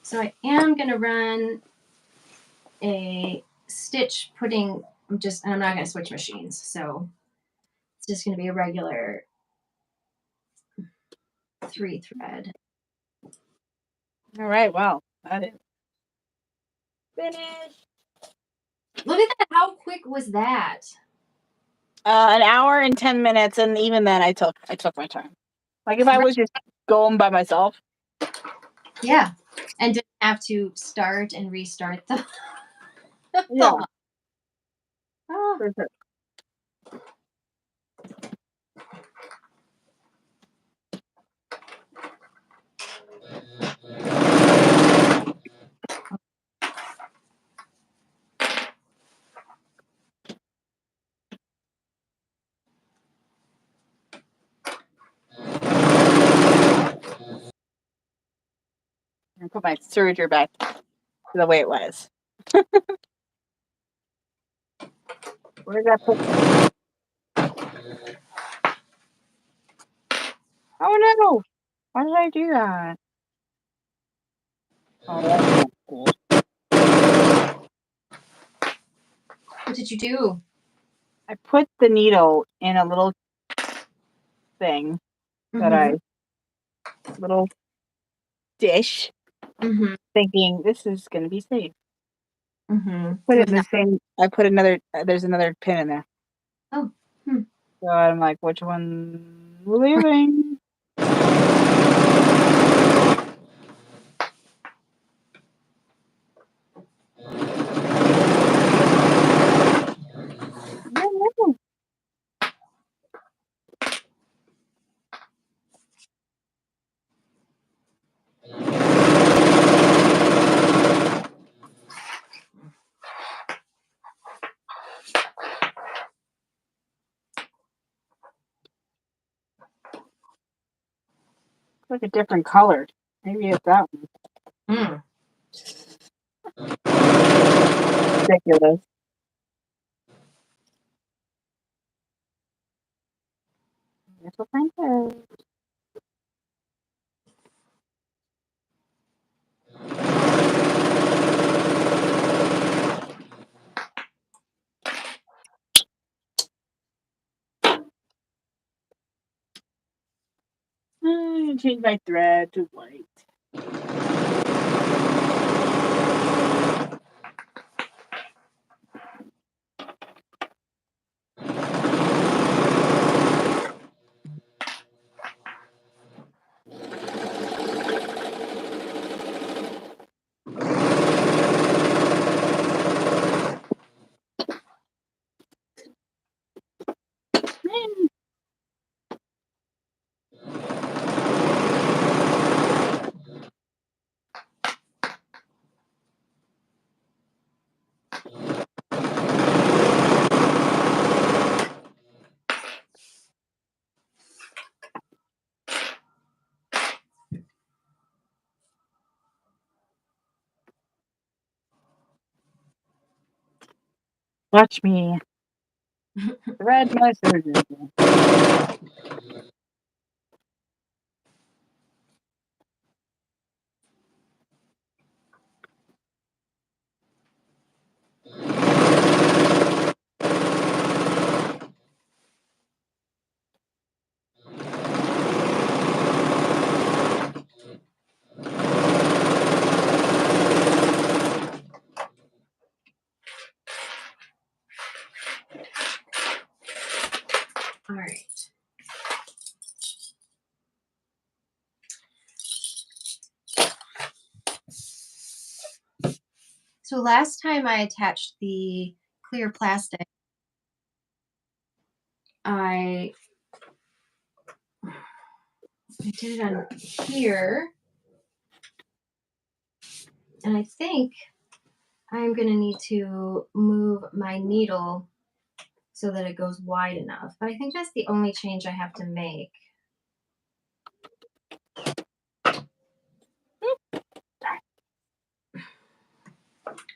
A: So I am gonna run a stitch putting. I'm not gonna switch machines, so it's just gonna be a regular 3 thread.
B: All right, well, that is finished.
A: Look at that! How quick was that?
B: An hour and 10 minutes, and even then, I took my time. Like if I
A: Right.
B: was just going by myself.
A: Yeah. And did have to start and restart the
B: Yeah,
A: thought. Oh,
B: for sure. I put my serger back to the way it was. Where did I put? Oh no! Why did I do that? Oh, that's not cool.
A: what did you do?
B: I put the needle in a little thing that
A: Mm-hmm.
B: I little dish,
A: Mm-hmm.
B: thinking this is gonna be safe.
A: Mm-hmm.
B: Put it
A: But
B: in the
A: not.
B: same. I put another. There's another pin in there.
A: Oh. Hmm.
B: So I'm like, which one leaving? No. It's like a different color. Maybe it's that one.
A: Mm.
B: Ridiculous. Little princess. I'm gonna change my thread to white. Watch me thread my surgery.
A: All right. So last time I attached the clear plastic, I did it on here, and I think I'm gonna need to move my needle so that it goes wide enough. But I think that's the only change I have to make.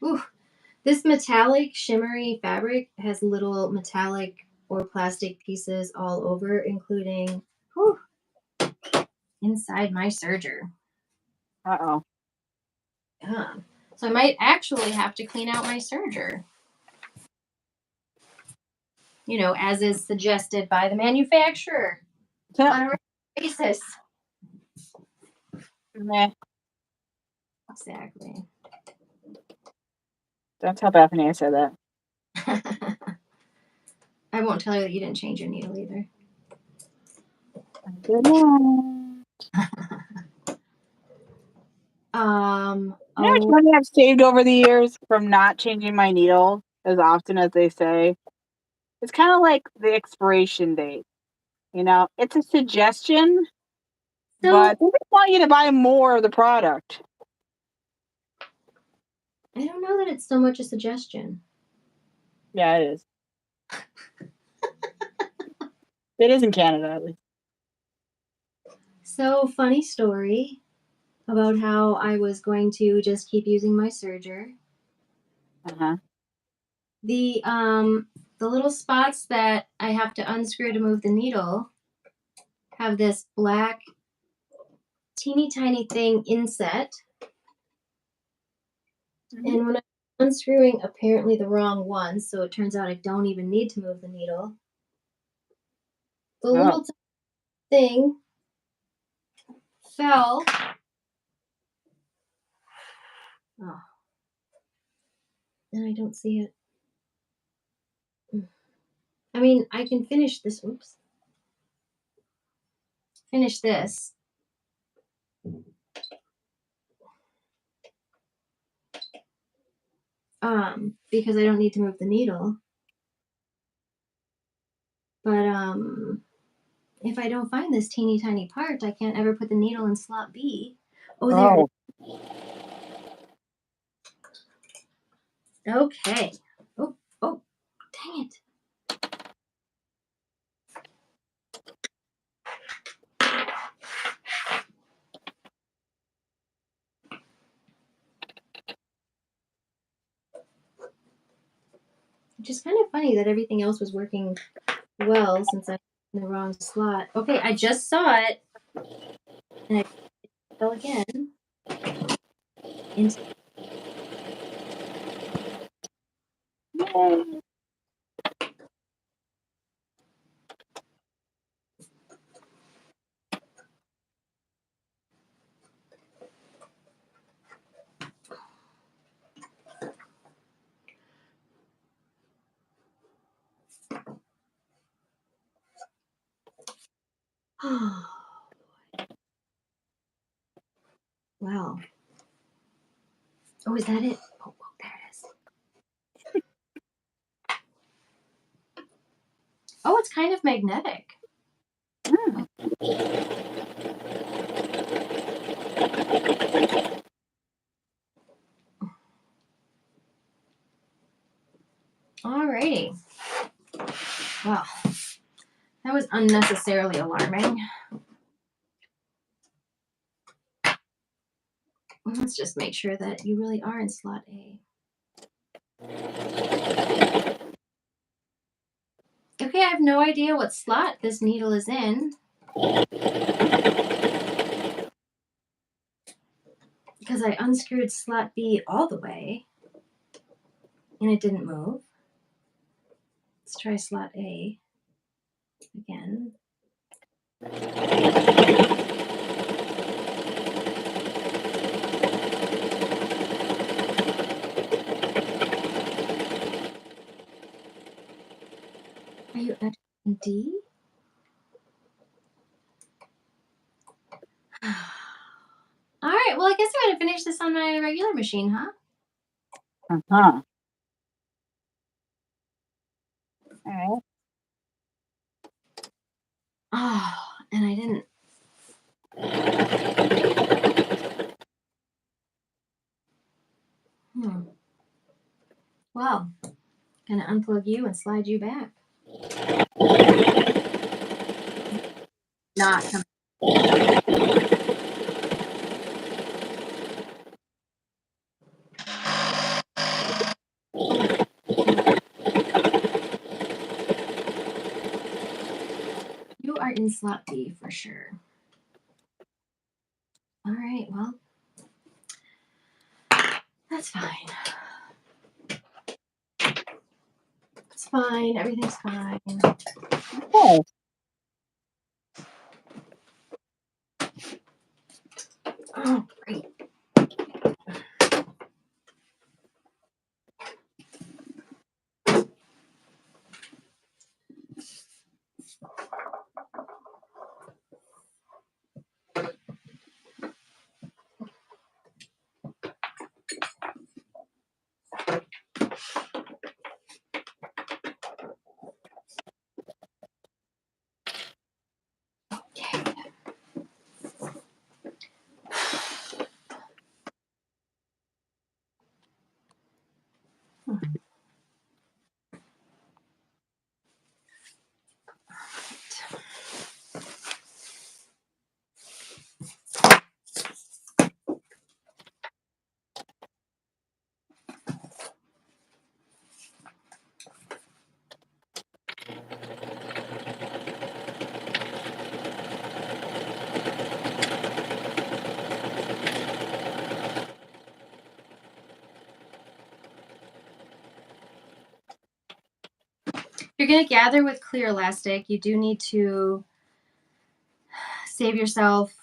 A: Ooh, this metallic shimmery fabric has little metallic or plastic pieces all over, including whew, inside my serger.
B: Uh-oh.
A: So I might actually have to clean out my serger. As is suggested by the manufacturer on a regular basis.
B: Meh.
A: Exactly.
B: Don't tell Bethany I said that.
A: I won't tell her that you didn't change your needle either.
B: Good night. You know how much
A: Oh,
B: money I've saved over the years from not changing my needle as often as they say? It's kind of like the expiration date. You know, it's a suggestion,
A: so
B: but they just want you to buy more of the product.
A: I don't know that it's so much a suggestion.
B: Yeah, it is. It is in Canada, at least.
A: So, funny story about how I was going to just keep using my serger.
B: Uh-huh.
A: The little spots that I have to unscrew to move the needle have this black teeny tiny thing inset,
B: Mhm.
A: and when I'm unscrewing apparently the wrong one, so it turns out I don't even need to move the needle. The
B: Oh.
A: little thing fell. Oh, and I don't see it. I mean, I can finish this. Oops. Finish this. Because I don't need to move the needle. But if I don't find this teeny tiny part, I can't ever put the needle in slot B. Oh, there it
B: Oh.
A: is. Okay. Oh, oh, dang it. Which is kind of funny that everything else was working well since I'm in the wrong slot. Okay, I just saw it, and I fell again. Into
B: Yay.
A: wow. Oh, is that it? Oh, oh, there it is. Oh, it's kind of magnetic.
B: Hmm.
A: Alrighty. Well, that was unnecessarily alarming. Let's just make sure that you really are in slot A. Okay, I have no idea what slot this needle is in because I unscrewed slot B all the way and it didn't move. Let's try slot A again. Are you at D? All right, well, I guess I'm going to finish this on my regular machine, huh?
B: Uh-huh. All right.
A: Oh, and I didn't. Hmm. Well, gonna unplug you and slide you back. Not coming. You are in slot B for sure. All right, well, that's fine. It's fine. Everything's fine.
B: Oh.
A: Oh, great. You're gonna gather with clear elastic. You do need to save yourself.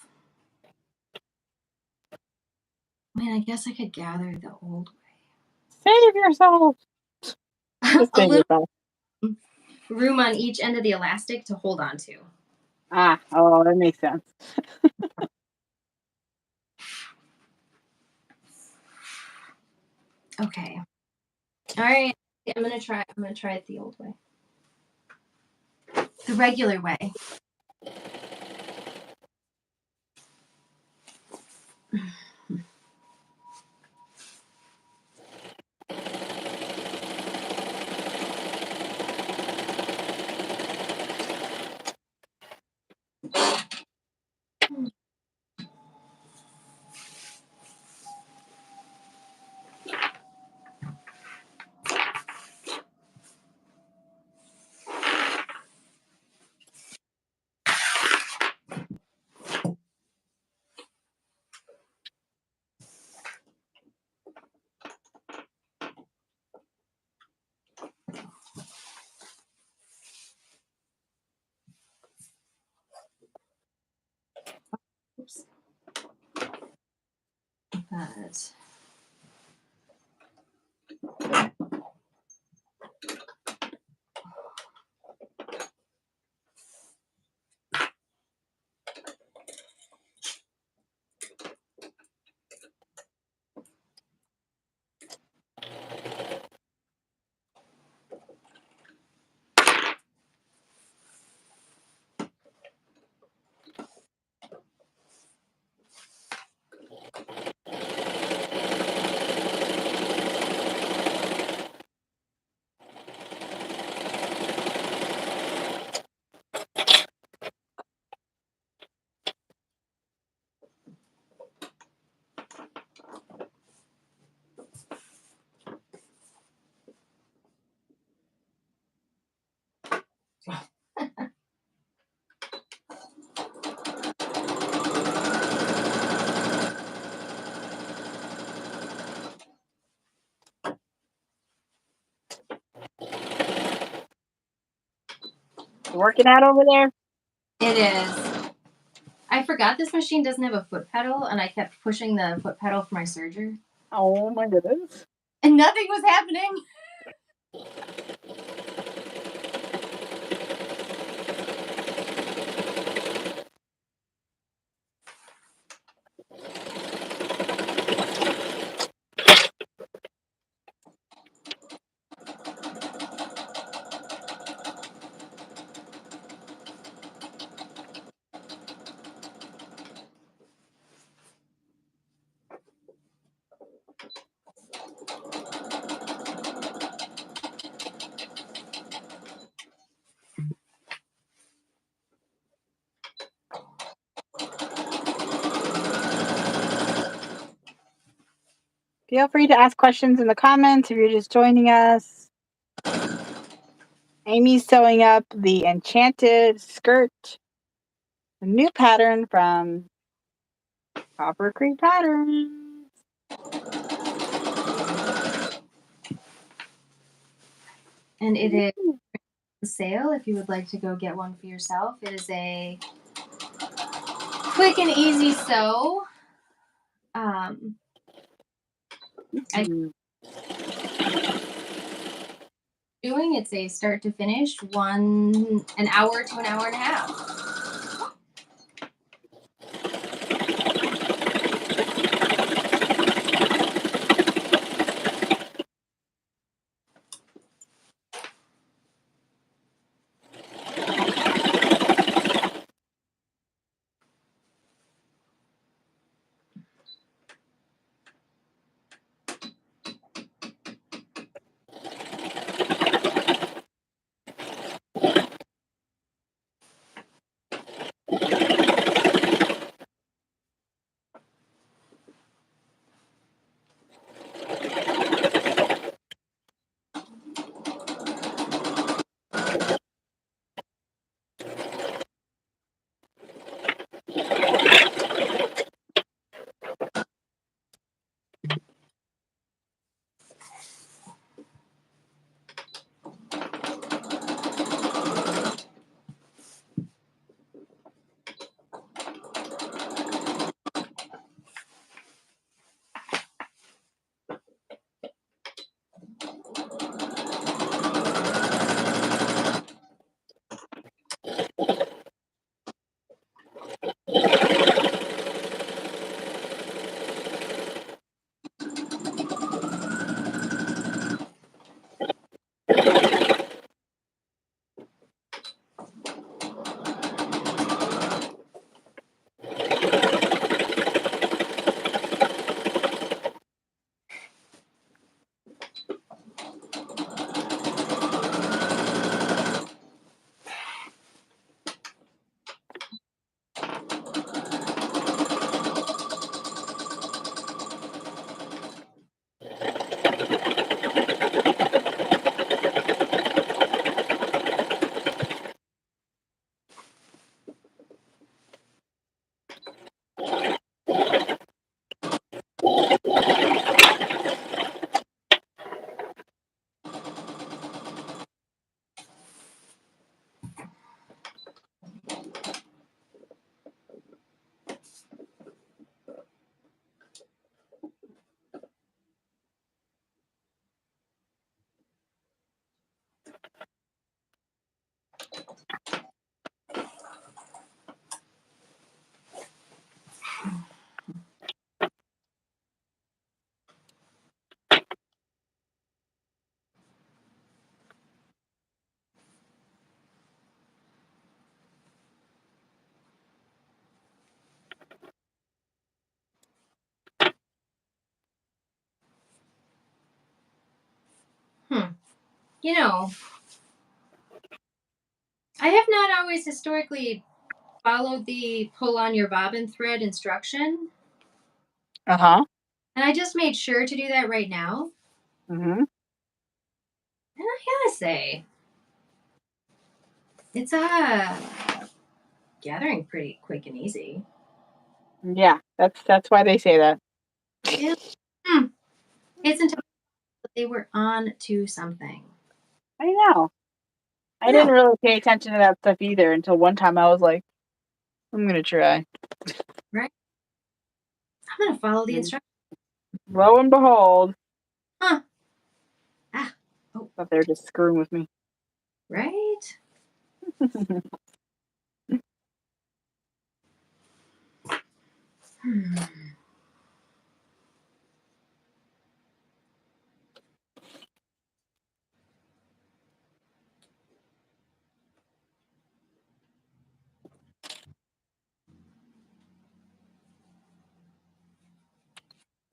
A: Man, I guess I could gather the old
B: Save yourself.
A: way.
B: Just
A: A
B: save
A: little
B: yourself.
A: room on each end of the elastic to hold on to.
B: Oh, that makes sense.
A: Okay. All right. I'm gonna try. I'm gonna try it the old way, the regular way. Oops. But
B: You working out over there?
A: it is. I forgot this machine doesn't have a foot pedal, and I kept pushing the foot pedal for my serger,
B: Oh my goodness.
A: and nothing was happening.
B: Feel free to ask questions in the comments if you're just joining us. Amy's sewing up the Enchanted Skirt, a new pattern from Copper Creek Patterns.
A: And it is on sale if you would like to go get one for yourself. It is a quick and easy sew.
B: Mm.
A: It's a start to finish, an hour to an hour and a half. you know, I have not always historically followed the pull on your bobbin thread instruction.
B: Uh-huh.
A: And I just made sure to do that right now.
B: Mm-hmm.
A: And I gotta say, it's gathering pretty quick and easy.
B: Yeah, that's why they say that.
A: Yeah. Hmm. It's until they were on to something.
B: I know. I
A: No,
B: didn't really pay attention to that stuff either until one time I was like, I'm gonna try.
A: right? I'm gonna follow the
B: And
A: instructions.
B: lo and behold,
A: Huh. Ah. Oh,
B: thought they were just screwing with me.
A: right? Hmm.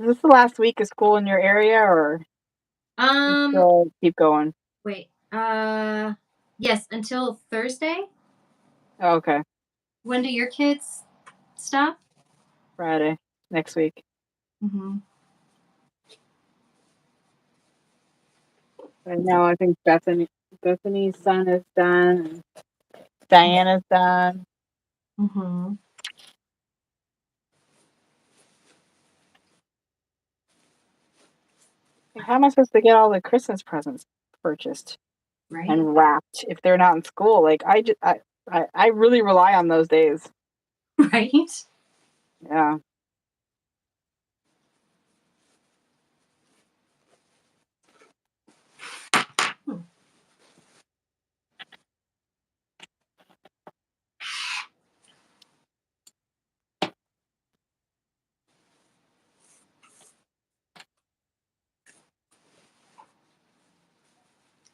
B: Is this the last week of school in your area, or you
A: Um,
B: still keep going?
A: wait. Yes, until Thursday.
B: Oh, okay,
A: When do your kids stop?
B: Friday next week.
A: Mm-hmm.
B: Right now, I think Bethany's son is done, and Diana's done.
A: Mm-hmm.
B: Like, how am I supposed to get all the Christmas presents purchased
A: Right?
B: and wrapped if they're not in school? Like I really rely on those days.
A: Right?
B: Yeah.
A: Hmm.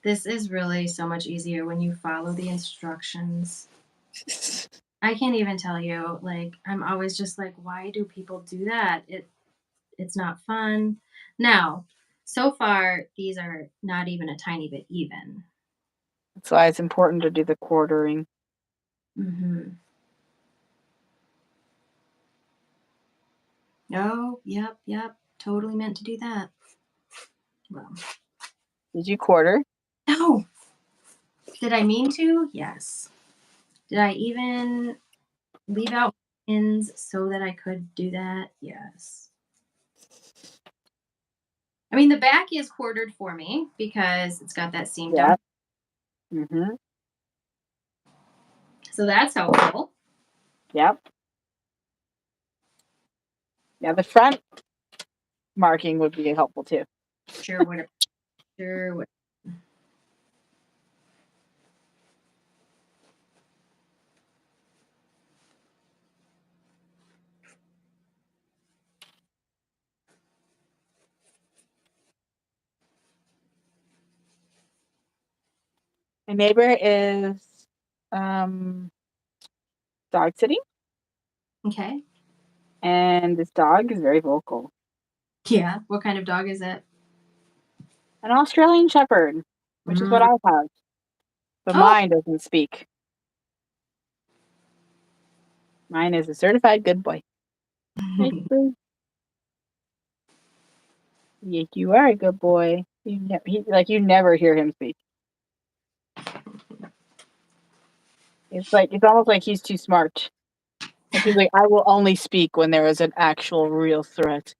A: This is really so much easier when you follow the instructions. I can't even tell you. Like, I'm always just like, why do people do that? It's not fun. Now, so far, these are not even a tiny bit even.
B: That's why it's important to do the quartering.
A: Mm-hmm. Oh, yep, yep. Totally meant to do that. Well,
B: Did you quarter?
A: no. Did I mean to? Yes. Did I even leave out pins so that I could do that? Yes. I mean, the back is quartered for me because it's got that seam down.
B: Yeah. Mm-hmm.
A: So that's helpful.
B: Yep. Yeah, the front marking would be helpful too.
A: Sure would. Sure would.
B: My neighbor is um dog sitting,
A: Okay.
B: and this dog is very vocal.
A: Yeah. What kind of dog is it?
B: An Australian Shepherd, which is what
A: Mm.
B: I have. But
A: Oh.
B: mine doesn't speak. Mine is a certified good boy. Right, Boo? Yes, you are a good boy. You never hear him speak. It's almost like he's too smart. Like he's like, I will only speak when there is an actual real threat.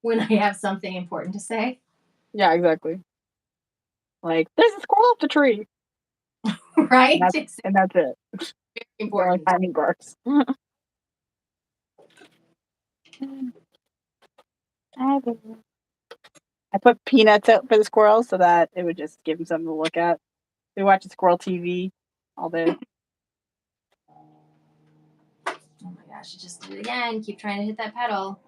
A: When I have something important to say.
B: Yeah, exactly. Like, there's a squirrel up the tree. And
A: Right?
B: that's
A: It's
B: and that's it.
A: very
B: The only
A: important.
B: time he barks. I put peanuts out for the squirrels so that it would just give him something to look at. They watch squirrel TV all day.
A: Oh my gosh, you just did it again. Keep trying to hit that pedal.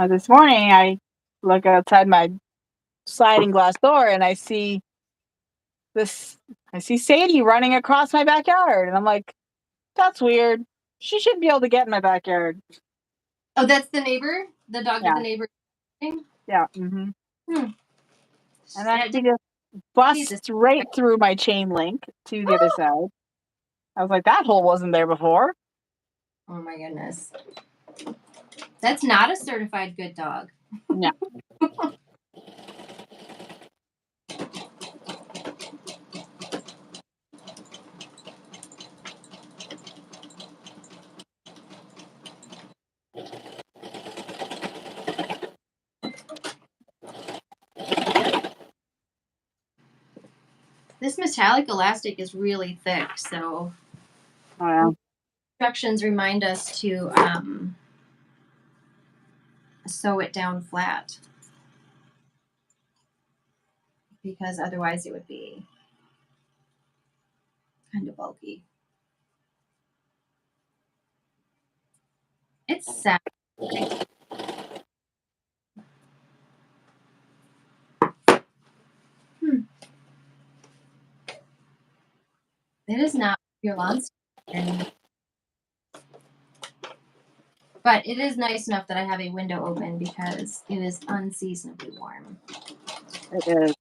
B: This morning, I look outside my sliding glass door and this. I see Sadie running across my backyard, and I'm like, "That's weird. She should be able to get in my backyard."
A: Oh, that's the neighbor? The dog that
B: Yeah,
A: the neighbor thing?
B: yeah. Hmm.
A: Hmm.
B: And then
A: Yeah,
B: she just busts
A: Jesus.
B: right through my chain link to the other side. I was like, "That hole wasn't there before."
A: Oh my goodness. That's not a certified good dog.
B: Yeah,
A: This metallic elastic is really thick, so
B: oh, yeah.
A: instructions remind us to sew it down flat because otherwise it would be kind of bulky. It's sad. Hmm. It is not your lawn's and but it is nice enough that I have a window open because it is unseasonably warm.
B: It is.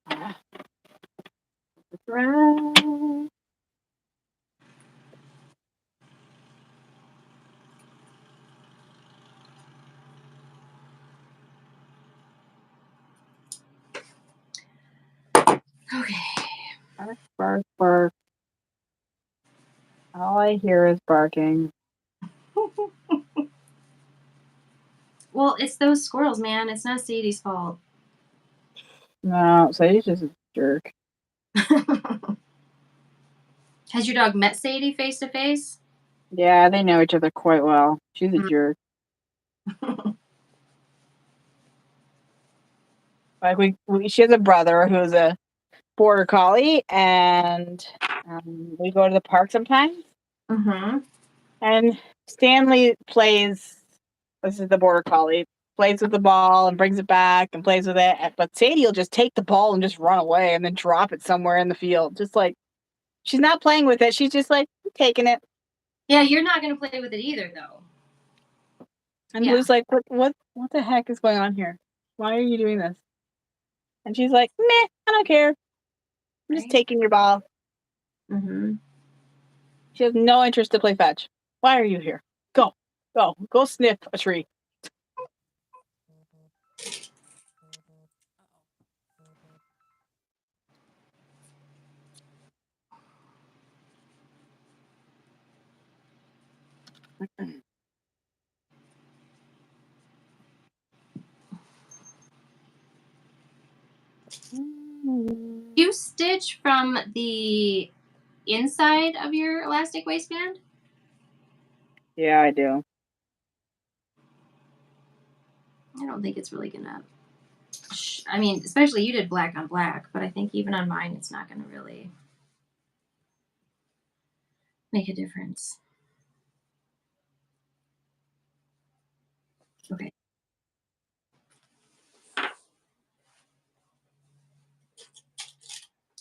B: Ah, it's right.
A: Okay.
B: Bark, bark, bark. All I hear is barking.
A: Well, it's those squirrels, man. It's not Sadie's fault.
B: No, Sadie's just a jerk.
A: Has your dog met Sadie face to face?
B: Yeah, they know each other quite well. She's a jerk. Like she has a brother who's a border collie, and we go to the park sometimes.
A: Mm-hmm.
B: And Stanley plays. This is the border collie. Plays with the ball and brings it back and plays with it. But Sadie will just take the ball and just run away and then drop it somewhere in the field. Just like she's not playing with it. She's just like taking it.
A: Yeah, you're not gonna play with it either, though.
B: And
A: Yeah.
B: Blue's like, what the heck is going on here? Why are you doing this? And she's like, meh, I don't care. I'm just
A: Right.
B: taking your ball.
A: Mm-hmm.
B: She has no interest to play fetch. Why are you here? Go, go sniff a tree.
A: You stitch from the inside of your elastic waistband?
B: Yeah, I do.
A: I don't think it's really gonna. I mean, especially you did black on black, but I think even on mine, it's not gonna really make a difference. Okay.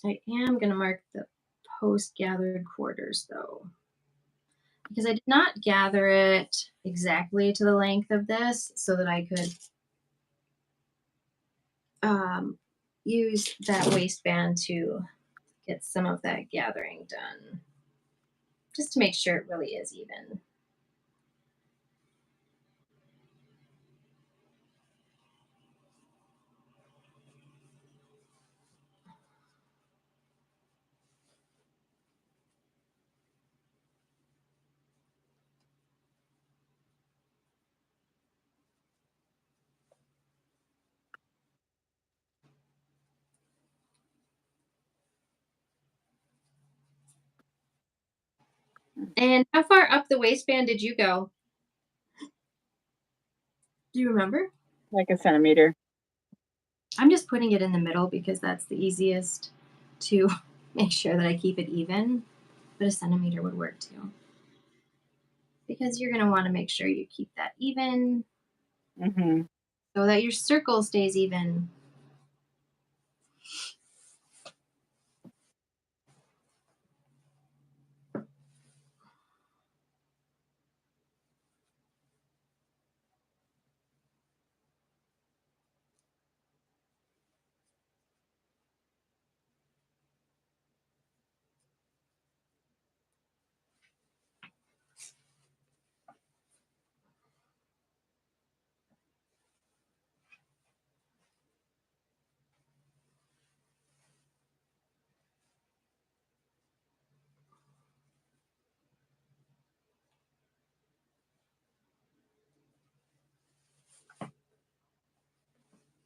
A: I am gonna mark the post gathered quarters though, because I did not gather it exactly to the length of this so that I could um, use that waistband to get some of that gathering done, just to make sure it really is even. And how far up the waistband did you go? Do you remember?
B: Like a centimeter.
A: I'm just putting it in the middle because that's the easiest to make sure that I keep it even, but a centimeter would work too. Because you're going to want to make sure you keep that even
B: Mm-hmm.
A: so that your circle stays even.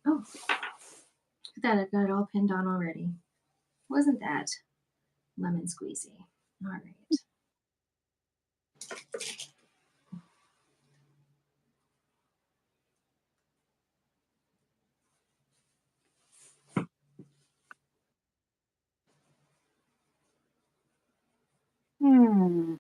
A: Oh, look at that. I've got it all pinned on already. Wasn't that lemon squeezy? All right.
B: Hmm.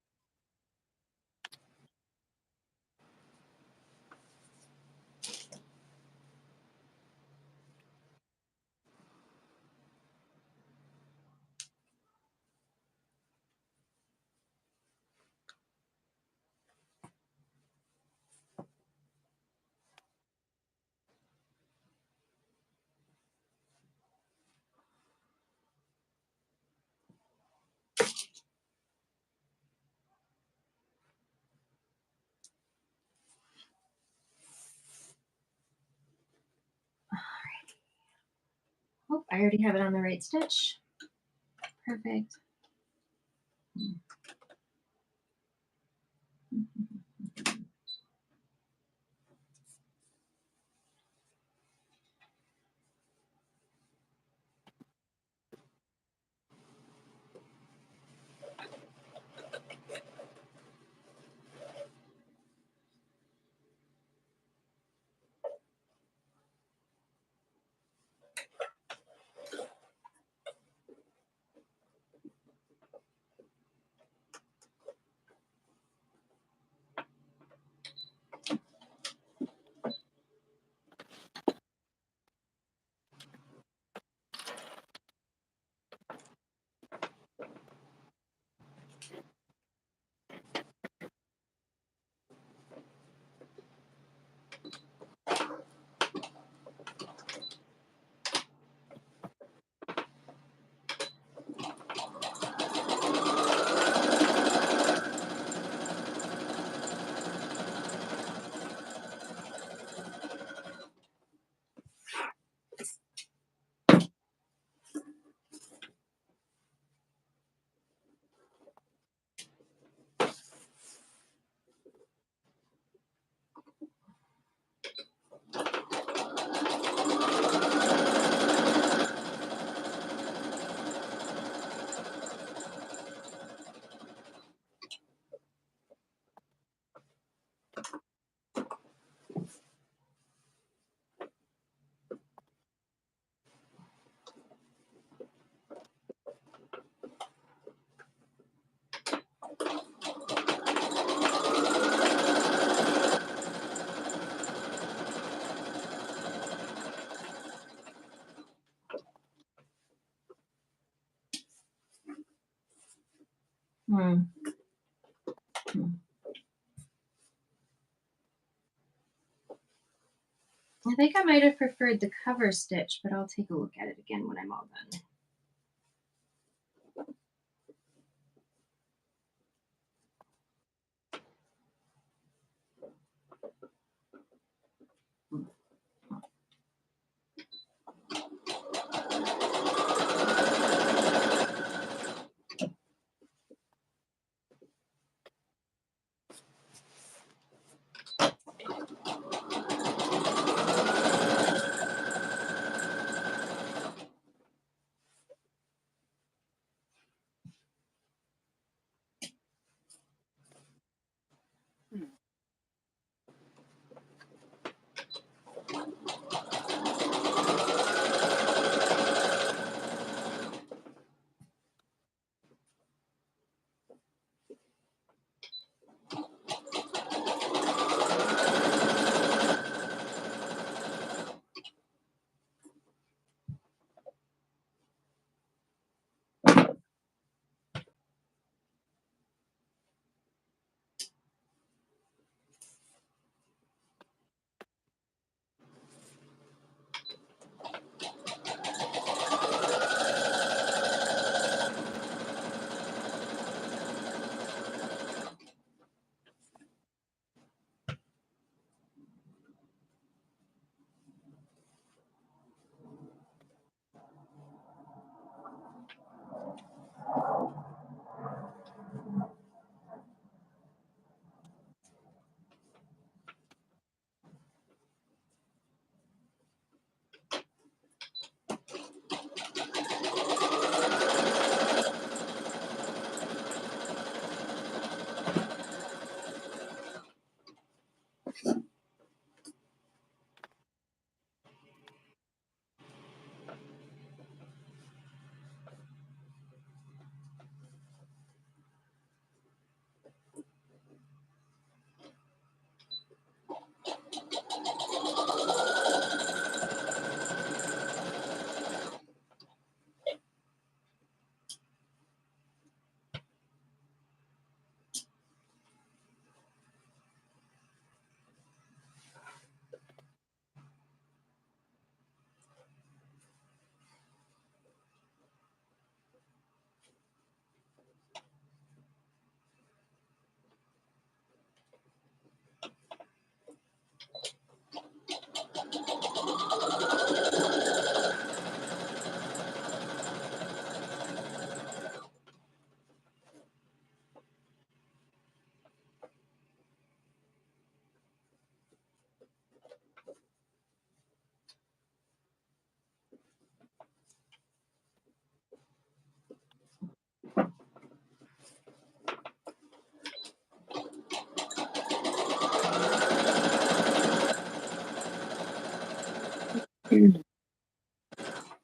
A: Oh, I already have it on the right stitch. Perfect. Hmm. I think I might have preferred the cover stitch, but I'll take a look at it again when I'm all done.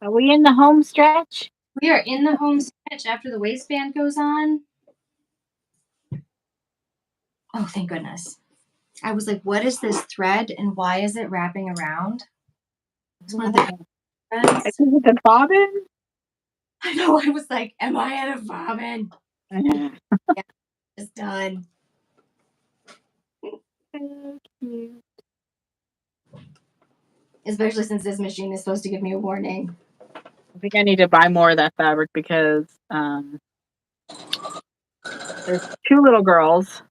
B: Are we in the home stretch?
A: We are in the home stretch after the waistband goes on. Oh, thank goodness. I was like, what is this thread and why is it wrapping around? It's one of the
B: I
A: threads.
B: think it's a bobbin.
A: I know. I was like, am I at a vomit?
B: So
A: Yeah, it's done.
B: cute.
A: Especially since this machine is supposed to give me a warning.
B: I think I need to buy more of that fabric because there's two little girls,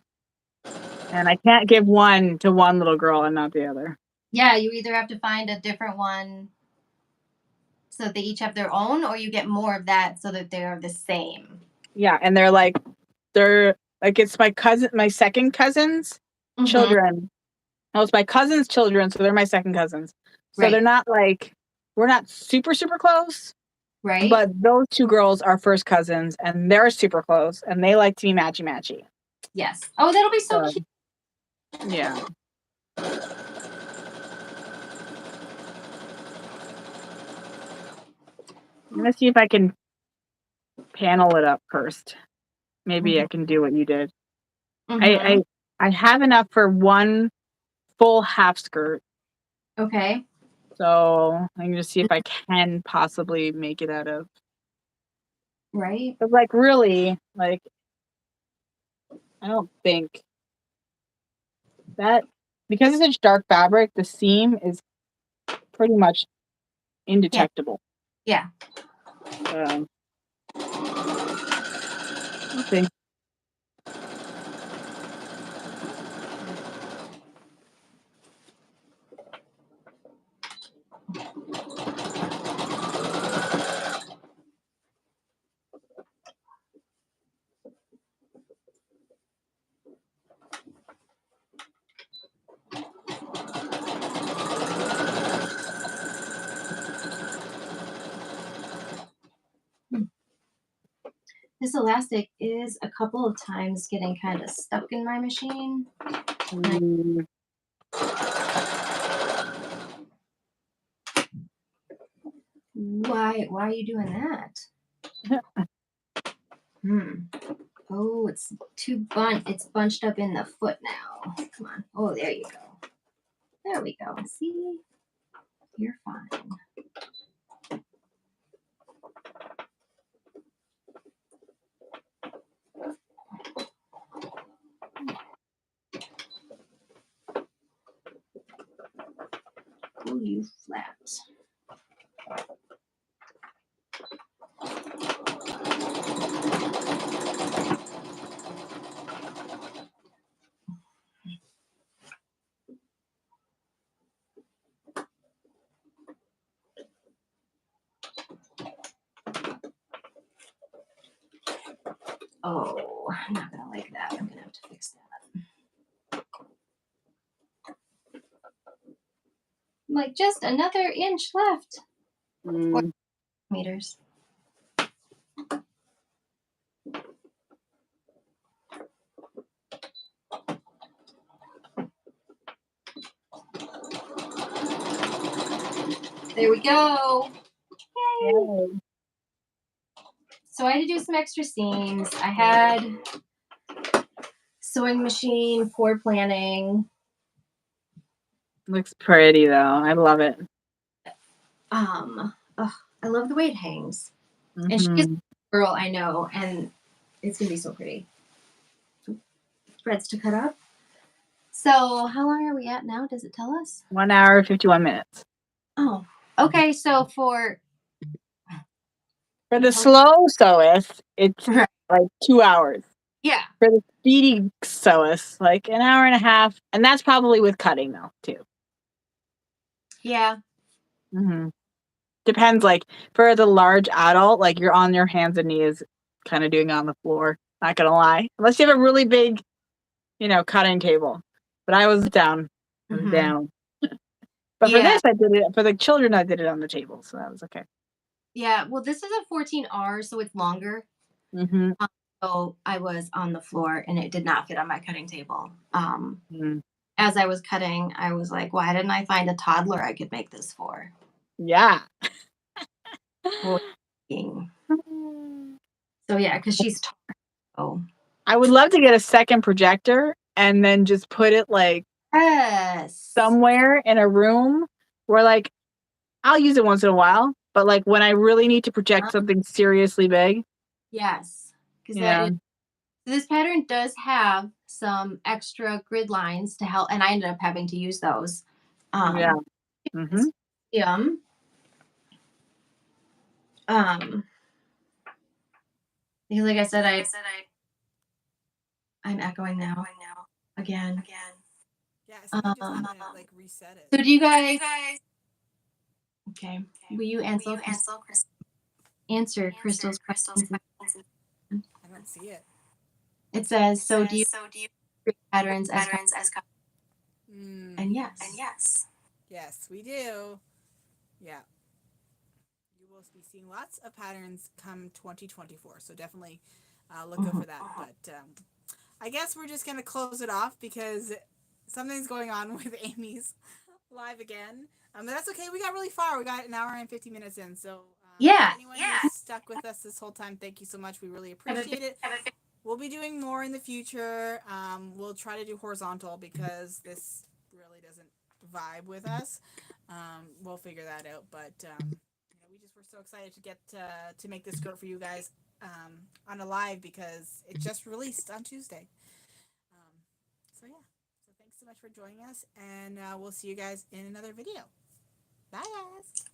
B: and I can't give one to one little girl and not the other.
A: Yeah, you either have to find a different one so that they each have their own, or you get more of that so that they're the same.
B: Yeah, and they're like it's my second cousin's
A: Mm-hmm.
B: children. Oh, it's my cousin's children, so they're my second cousins. So they're
A: Right.
B: not like we're not super super close,
A: Right.
B: but those two girls are first cousins, and they're super close, and they like to be matchy matchy.
A: Yes. Oh, that'll be so
B: So
A: cute.
B: yeah, I'm gonna see if I can panel it up first. Maybe I can do what you did.
A: Mm-hmm.
B: I I have enough for one full half skirt,
A: Okay.
B: so I'm gonna see if I can possibly make it out of.
A: Right.
B: But like really, like I don't think that because it's such dark fabric, the seam is pretty much
A: Yeah.
B: indetectable.
A: Yeah.
B: So we'll see.
A: This elastic is a couple of times getting kind of stuck in my machine.
B: Mm,
A: Why are you doing that? Hmm. Oh, it's it's bunched up in the foot now. Come on. Oh, there you go. There we go. See? You're fine. Oh, you flat. Oh, I'm not gonna like that. I'm gonna have to fix that. Like just another inch left. Or
B: mm,
A: meters. There we go. Yay!
B: yay.
A: So I had to do some extra seams. I had sewing machine for planning.
B: Looks pretty though. I love it.
A: Ugh, I love the way it hangs. And she is
B: Hmm.
A: a girl I know, and it's gonna be so pretty. Threads to cut up. So how long are we at now? Does it tell us?
B: 1 hour 51 minutes.
A: Oh, okay. So
B: For
A: it
B: the
A: tells
B: slow sewist, it's
A: right.
B: like 2 hours.
A: Yeah.
B: For the speedy sewist, like an hour and a half, and that's probably with cutting though too.
A: Yeah.
B: Hmm. Depends. Like for the large adult, like you're on your hands and knees, kind of doing it on the floor. Not gonna lie, unless you have a really big, cutting table. But I was down. I was
A: Hmm.
B: down. But for
A: Yeah.
B: this, I did it. For the children, I did it on the table, so that was okay.
A: Yeah. Well, this is a 14R, so it's longer.
B: Mm-hmm.
A: Um, so I was on the floor, and it did not fit on my cutting table.
B: Mm.
A: As I was cutting, I was like, why didn't I find a toddler I could make this for?
B: Yeah.
A: voicing. So yeah, because she's tall.
B: I would love to get a second projector and then just put it like
A: Yes.
B: somewhere in a room where like I'll use it once in a while, but like when I really need to project something seriously big,
A: Yes. Because that
B: yeah,
A: is this pattern does have some extra grid lines to help, and I ended up having to use those.
B: yeah,
A: Um,
B: hmm
A: um, um, because like I said, I'm echoing now again.
C: Yeah, something just
A: Um,
C: happened. It like reset it.
A: so do you guys? Okay, will you answer Crystal's questions?
C: I don't see it.
A: It says, so do you create patterns as
C: Mm,
A: and yes.
C: yes, we do. Yeah. You will be seeing lots of patterns come 2024. So definitely look out
A: Mhm.
C: for that. But I guess we're just going to close it off because something's going on with Amy's live again. But that's okay. We got really far. We got an hour and 50 minutes in. So
A: Yeah.
C: anyone who's stuck with us this whole time, thank you so much. We really
A: Have a
C: appreciate it. We'll be doing more in the future. We'll try to do horizontal because this really doesn't vibe with us. We'll figure that out. But we just were so excited to get to make this skirt for you guys on a live because it just released on Tuesday. So yeah. So thanks so much for joining us, and we'll see you guys in another video. Bye, guys.